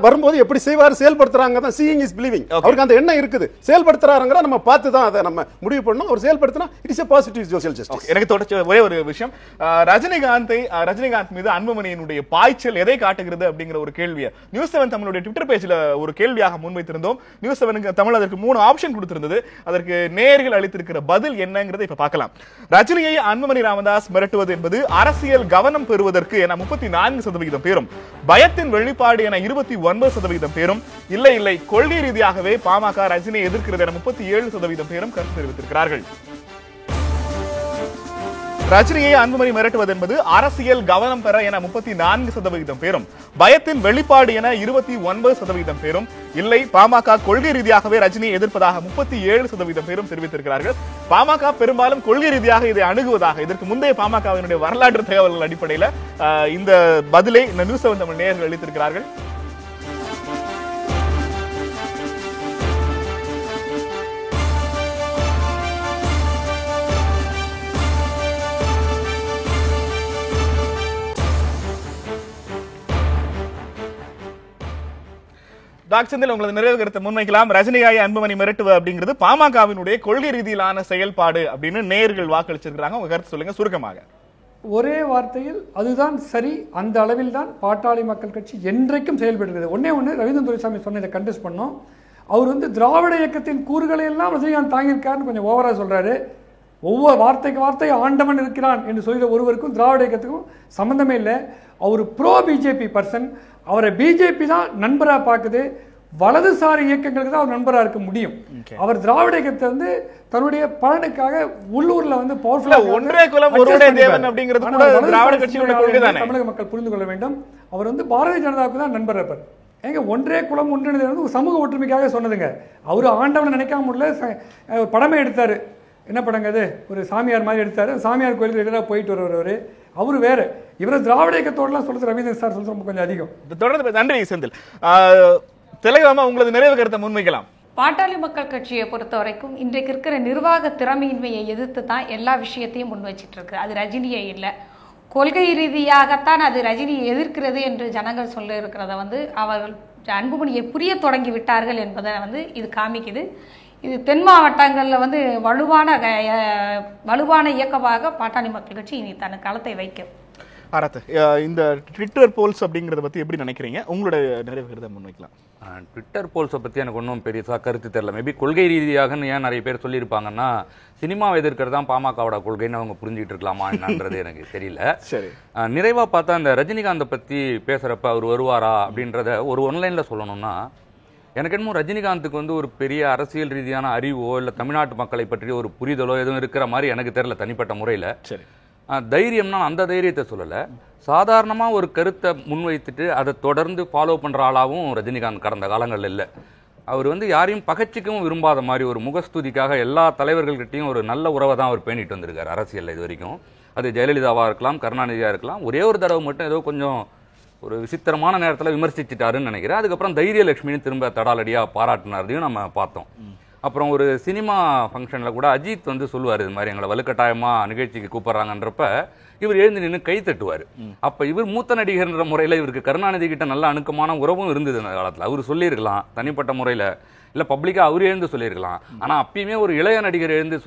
வரும்போது எப்படி செய்வாரு, செயல்படுத்துறாங்க தான். Seeing is believing. அவருக்கு அந்த எண்ணம் இருக்குது. செயல்படுத்துறாருங்கிற நம்ம பார்த்து தான் அதை நம்ம முடிவு பண்ணணும். அவர் செயல்படுத்தினா it is a positive social justice. எனக்கு தொடர்ச்சி ஒரே ஒரு விஷயம், ரஜினிகாந்த் மீது அன்புமணியினுடைய பாய்ச்சல் எதை காட்டுகிறது அப்படிங்கிற ஒரு கேள்வியை நியூஸ் 7 தமிழுடைய ட்விட்டர் பேஜ்ல ஒரு கேள்வியாக முன்வைத்திருந்தோம். நியூஸ் 7 தமிழ் அதற்கு 3 ஆப்ஷன் கொடுத்திருந்தது. அதற்கு நேயர்கள் அளித்திருக்கிற பதில் என்னங்கிறதை இப்ப பார்க்கலாம். ரஜினியை அன்புமணி ராமதாஸ் மிரட்டுவது என்பது அரசியல் கவனம் பெறுவதற்கு என 34% பேரும், பயத்தின் வெளிப்பாடு என 29% பேரும், இல்லை கொள்கை ரீதியாகவே பாமக ரஜினியை எதிர்க்கிறது என 37% பேரும் கருத்து தெரிவித்திருக்கிறார்கள். ரஜினியை அன்புமணி மிரட்டுவது என்பது அரசியல் கவனம் பெற என 34% பேரும், பயத்தின் வெளிப்பாடு என 29% பேரும், இல்லை பாமக கொள்கை ரீதியாகவே ரஜினியை எதிர்ப்பதாக 37% பேரும் தெரிவித்திருக்கிறார்கள். பாமக பெரும்பாலும் கொள்கை ரீதியாக இதை அணுகுவதாக, இதற்கு முந்தைய பாமகவினுடைய வரலாற்று தகவல்கள் அடிப்படையில் இந்த பதிலை இந்த நியூஸ் 7 தமிழ் நேயர்கள் அளித்திருக்கிறார்கள். டாக்டர் உங்களது நிறைவு கருத்தை முன்வைக்கலாம். ரஜினிகாயை அன்புமணி மிரட்டுவ அப்படிங்கிறது பாமகவினுடைய கொள்கை ரீதியிலான செயல்பாடு அப்படின்னு நேயர்கள் வாக்களிச்சிருக்காங்க. உங்க கருத்து சொல்லுங்க சுருக்கமாக. ஒரே வார்த்தையில் அதுதான் சரி. அந்த அளவில் தான் பாட்டாளி மக்கள் கட்சி என்றைக்கும் செயல்படுகிறது. ஒன்று ரவீந்திரன் துரைசாமி சொன்னதை கண்டெஸ்ட் பண்ணோம். அவர் திராவிட இயக்கத்தின் கூறுகளை எல்லாம் ரஜினிகாந்த் தாங்கியிருக்காருன்னு கொஞ்சம் ஓவரா சொல்றாரு. ஒவ்வொரு வார்த்தை ஆண்டவன் இருக்கிறான் என்று சொல்கிற ஒருவருக்கும் திராவிட இயக்கத்துக்கும் சம்பந்தமே இல்லை. அவர் ப்ரோ பிஜேபி பர்சன். அவரை பிஜேபி தான் நண்பராக பார்க்குது. வலதுசாரி இயக்கங்களுக்கு தான் அவர் நண்பராக இருக்க முடியும். அவர் திராவிட இயக்கத்தை தன்னுடைய பலனுக்காக உள்ளூர்ல ஒன்றே குலம் ஒருவரே தேவன் அப்படிங்கிறது கூட திராவிட கட்சியோட கொள்கை தானே. தமிழக மக்கள் புரிந்து கொள்ள வேண்டும். அவர் பாரதிய ஜனதாவுக்கு தான் நண்பர் இருப்பார். ஏங்க ஒன்றே குலம் ஒன்றிணைந்து ஒரு சமூக ஒற்றுமைக்காக சொன்னதுங்க. அவரு ஆண்டவனை நினைக்காம முடியல. படமே எடுத்தாரு. என்ன படங்க அது? ஒரு சாமியார் மாதிரி எடுத்தாரு. சாமியார் கோயிலுக்கு ரெகுலராக போயிட்டு வருவார். அவரு வேற. இவரை திராவிட இயக்கத்தோடலாம் சொல்றது ரவீந்திரன் சார் சொல்றது கொஞ்சம் அதிகம். தொடர்ந்து நன்றி செந்தில். தெளிவாக உங்களது நிறைவு கருத்தை முன்வைக்கலாம். பாட்டாளி மக்கள் கட்சியை பொறுத்த வரைக்கும் இன்றைக்கு இருக்கிற நிர்வாக திறமையின்மையை எதிர்த்து தான் எல்லா விஷயத்தையும் முன் வச்சிட்டு இருக்கு. அது ரஜினியே இல்லை, கொள்கை ரீதியாகத்தான் அது ரஜினியை எதிர்க்கிறது என்று ஜனங்கள் சொல்ல இருக்கிறத அவர்கள் அன்புமணியை புரிய தொடங்கி விட்டார்கள் என்பதை இது காமிக்குது. இது தென் மாவட்டங்களில் வலுவான இயக்கமாக பாட்டாளி மக்கள் கட்சி இனி தன் களத்தை வைக்கும். இந்த ட்விட்டர் போல்ஸ் அப்படிங்கறத பத்தி எப்படி நினைக்கிறீங்க? உங்களோட நிறைவு கருத்தை முன்வைக்கலாம். ட்விட்டர் போல்ஸை பற்றி எனக்கு ஒன்றும் பெருசாக கருத்து தெரியல. மேபி கொள்கை ரீதியாகன்னு ஏன் நிறைய பேர் சொல்லியிருப்பாங்கன்னா சினிமாவை எதிர்க்கிறது தான் பாமகவோட கொள்கைன்னு அவங்க புரிஞ்சுக்கிட்டு இருக்கலாமா என்னன்றது எனக்கு தெரியல. சரி, நிறைவாக பார்த்தா இந்த ரஜினிகாந்தை பற்றி பேசுகிறப்ப அவர் வருவாரா அப்படின்றத ஒரு ஒன்லைனில் சொல்லணும்னா, எனக்கு என்னமோ ரஜினிகாந்துக்கு ஒரு பெரிய அரசியல் ரீதியான அறிவோ இல்லை தமிழ்நாட்டு மக்களை பற்றி ஒரு புரிதலோ எதுவும் இருக்கிற மாதிரி எனக்கு தெரியல தனிப்பட்ட முறையில். சரி, தைரியம்னா அந்த தைரியத்தை சொல்லலை. சாதாரணமாக ஒரு கருத்தை முன்வைத்துட்டு அதை தொடர்ந்து ஃபாலோ பண்ணுற ஆளாகவும் ரஜினிகாந்த் கடந்த காலங்களில் இல்லை. அவர் யாரையும் பகச்சிக்கவும் விரும்பாத மாதிரி ஒரு முகஸ்துதிக்காக எல்லா தலைவர்கள்கிட்டையும் ஒரு நல்ல உறவை தான் அவர் பேணிட்டு வந்திருக்காரு அரசியலில் இது வரைக்கும். அது ஜெயலலிதாவாக இருக்கலாம், கருணாநிதியாக இருக்கலாம். ஒரே ஒரு தடவை மட்டும் ஏதோ கொஞ்சம் ஒரு விசித்திரமான நேரத்தில் விமர்சிச்சுட்டாருன்னு நினைக்கிறேன். அதுக்கப்புறம் தைரியலட்சுமின்னு திரும்ப தடாலடியாக பாராட்டினார்தையும் நம்ம பார்த்தோம். அப்புறம் ஒரு சினிமா ஃபங்க்ஷனில் கூட அஜித் சொல்லுவார், இது மாதிரி எங்களை வலுக்கட்டாயமாக நிகழ்ச்சிக்கு கூப்பிட்றாங்கன்றப்ப இவர் எழுந்து நின்று கை தட்டுவார். அப்போ இவர் மூத்த நடிகர்ன்ற முறையில் இவருக்கு கருணாநிதி கிட்ட நல்ல அணுக்கமான உறவும் இருந்தது அந்த காலத்தில். அவர் சொல்லியிருக்கலாம் தனிப்பட்ட முறையில், இல்லை பப்ளிக்காக அவர் எழுந்து சொல்லியிருக்கலாம். ஆனால் அப்பயுமே ஒரு இளைய நடிகர் எழுந்து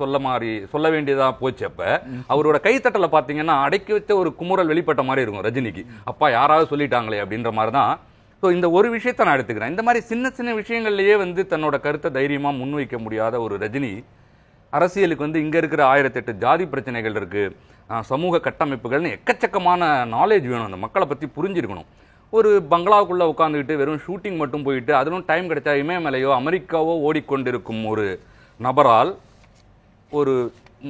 சொல்ல வேண்டியதாக போச்சு. அப்போ அவரோட கைத்தட்டலை பார்த்தீங்கன்னா அடக்கி வச்ச ஒரு குமுறல் வெளிப்பட்ட மாதிரி இருக்கும் ரஜினிக்கு. அப்பா யாராவது சொல்லிட்டாங்களே அப்படின்ற மாதிரி தான். ஸோ இந்த ஒரு விஷயத்தை நான் எடுத்துக்கிறேன். இந்த மாதிரி சின்ன சின்ன விஷயங்கள்லேயே தன்னோட கருத்தை தைரியமாக முன்வைக்க முடியாத ஒரு ரஜினி அரசியலுக்கு இங்கே இருக்கிற 1008 ஜாதி பிரச்சனைகள் இருக்குது, சமூக கட்டமைப்புகள்னு எக்கச்சக்கமான நாலேஜ் வேணும். அந்த மக்களை பற்றி புரிஞ்சிருக்கணும். ஒரு பங்களாவுக்குள்ளே உட்காந்துக்கிட்டு வெறும் ஷூட்டிங் மட்டும் போயிட்டு அதிலும் டைம் கிடைச்சா இமயமலையோ அமெரிக்காவோ ஓடிக்கொண்டிருக்கும் ஒரு நபரால் ஒரு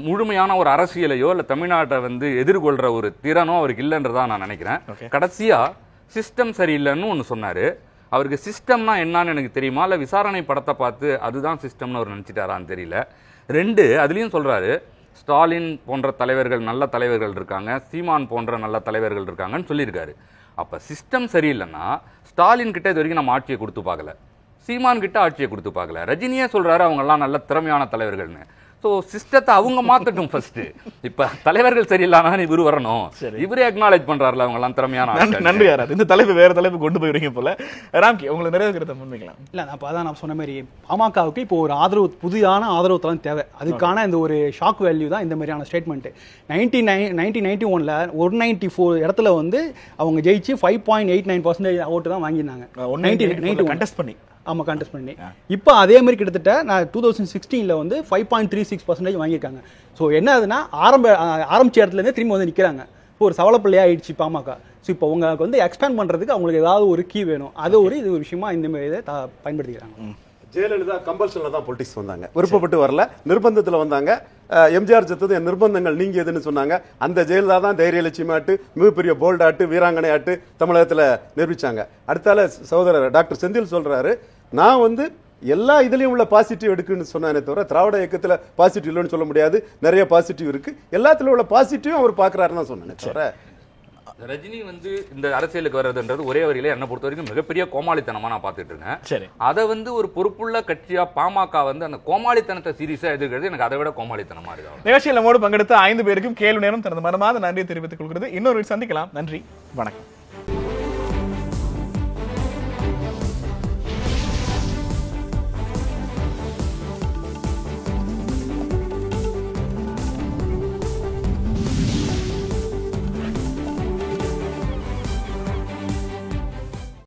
முழுமையான ஒரு அரசியலையோ இல்லை தமிழ்நாட்டை எதிர்கொள்கிற ஒரு திறனோ அவருக்கு இல்லைன்றதான் நான் நினைக்கிறேன். கடைசியாக சிஸ்டம் சரியில்லைன்னு ஒன்று சொன்னார். அவருக்கு சிஸ்டம்னா என்னன்னு எனக்கு தெரியுமா, இல்லை விசாரணை படத்தை பார்த்து அதுதான் சிஸ்டம்னு அவர் நினச்சிட்டாரான்னு தெரியல. 2 அதுலேயும் சொல்கிறாரு, ஸ்டாலின் போன்ற தலைவர்கள் நல்ல தலைவர்கள் இருக்காங்க, சீமான் போன்ற நல்ல தலைவர்கள் இருக்காங்கன்னு சொல்லியிருக்காரு. அப்போ சிஸ்டம் சரியில்லைன்னா ஸ்டாலின் கிட்ட இது வரைக்கும் நம்ம ஆட்சியை கொடுத்து பார்க்கல, சீமான் கிட்ட ஆட்சியை கொடுத்து பார்க்கல. ரஜினியே சொல்கிறாரு அவங்கெல்லாம் நல்ல திறமையான தலைவர்கள்னு. ஸோ சிஸ்டத்தை அவங்க மாத்தட்டும் ஃபர்ஸ்ட். இப்ப தலைவர்கள் சரியில்லாம இவரு வரணும், இவரே அக்னாலேஜ் பண்றாருல அவங்க எல்லாம் திறமையான. நன்றி யாராவது இந்த தலைப்பு வேற தலைப்பு கொண்டு போயிருக்கீங்க போல. ராம்கி உங்களுக்கு நிறைய கருத்தை முன்வைக்கலாம். இல்ல நான் சொன்ன மாதிரி பாமகவுக்கு இப்போ ஒரு ஆதரவு, புதிதான ஆதரவு தளம் தேவை. அதுக்கான இந்த ஒரு ஷாக் வேல்யூ தான் இந்த மாதிரியான ஸ்டேட்மெண்ட். 1991ல 194 இடத்துல வந்து அவங்க ஜெயிச்சு 5.89% ஓட்டு தான் வாங்கியிருந்தாங்க. 1991 கண்டெஸ்ட் பண்ணி. ஆமா, கண்டெஸ்ட் பண்ணி. இப்போ அதே மாதிரி கிட்டத்தட்ட நான் 2016ல வந்து 5.36% வாங்கியிருக்காங்க. ஸோ என்ன ஆகுதுன்னா ஆரம்பிச்ச இடத்துலேருந்தே திரும்பி வந்து நிற்கிறாங்க. இப்போ ஒரு சவளப்பிள்ளையா ஆயிடுச்சு பாமக. ஸோ இப்போ உங்களுக்கு வந்து எக்ஸ்பேண்ட் பண்ணுறதுக்கு அவங்களுக்கு ஏதாவது ஒரு கீ வேணும். இது ஒரு விஷயமா இந்த மாதிரி இதை பயன்படுத்திக்கிறாங்க. ஜெயலலிதா கம்பல்ஷன்ல தான் பொலிட்டிக்ஸ் வந்தாங்க, விருப்பப்பட்டு வரல, நிர்பந்தத்தில் வந்தாங்க. எம்ஜிஆர் செத்தது நிர்பந்தங்கள் நீங்கியதுன்னு சொன்னாங்க. அந்த ஜெயலலிதா தான் தைரிய லட்சியமாட்டு, மிகப்பெரிய போல்டாட்டு, வீராங்கனை ஆட்டு தமிழகத்தில் நிரூபிச்சாங்க. அடுத்தால சகோதரர் டாக்டர் செந்தில் சொல்றாரு, நான் வந்து எல்லா இதுலயும் உள்ள பாசிட்டிவ் எடுக்குன்னு சொன்னானே தவிர திராவிட இயக்கத்துல பாசிட்டிவ் இல்லைன்னு சொல்ல முடியாது. நிறைய பாசிட்டிவ் இருக்கு, எல்லாத்துல உள்ள பாசிட்டிவ் அவர் பாக்குறாருன்னு தான் சொன்னேன் தவிர. ரஜினி வந்து இந்த அரசியலுக்கு வர்றதுன்றது ஒரே வரியில என்ன பொறுத்த வரைக்கும் மிகப்பெரிய கோமாளித்தனமா நான் பார்த்துட்டு இருக்கேன். சரி, அதை வந்து ஒரு பொறுப்புள்ள கட்சியா பாமக வந்து அந்த கோமாளித்தனத்தை சீரியஸா எதிர்க்கிறது எனக்கு அதை விட கோமாளித்தனமா இருக்கு. நிகழ்ச்சியில் நம்மோடு பங்கெடுத்த 5 பேருக்கும் கேள்வி நேரம் தனது மனமார்ந்த நன்றியை தெரிவித்துக் கொள்கிறது. இன்னொரு சந்திக்கலாம். நன்றி, வணக்கம்.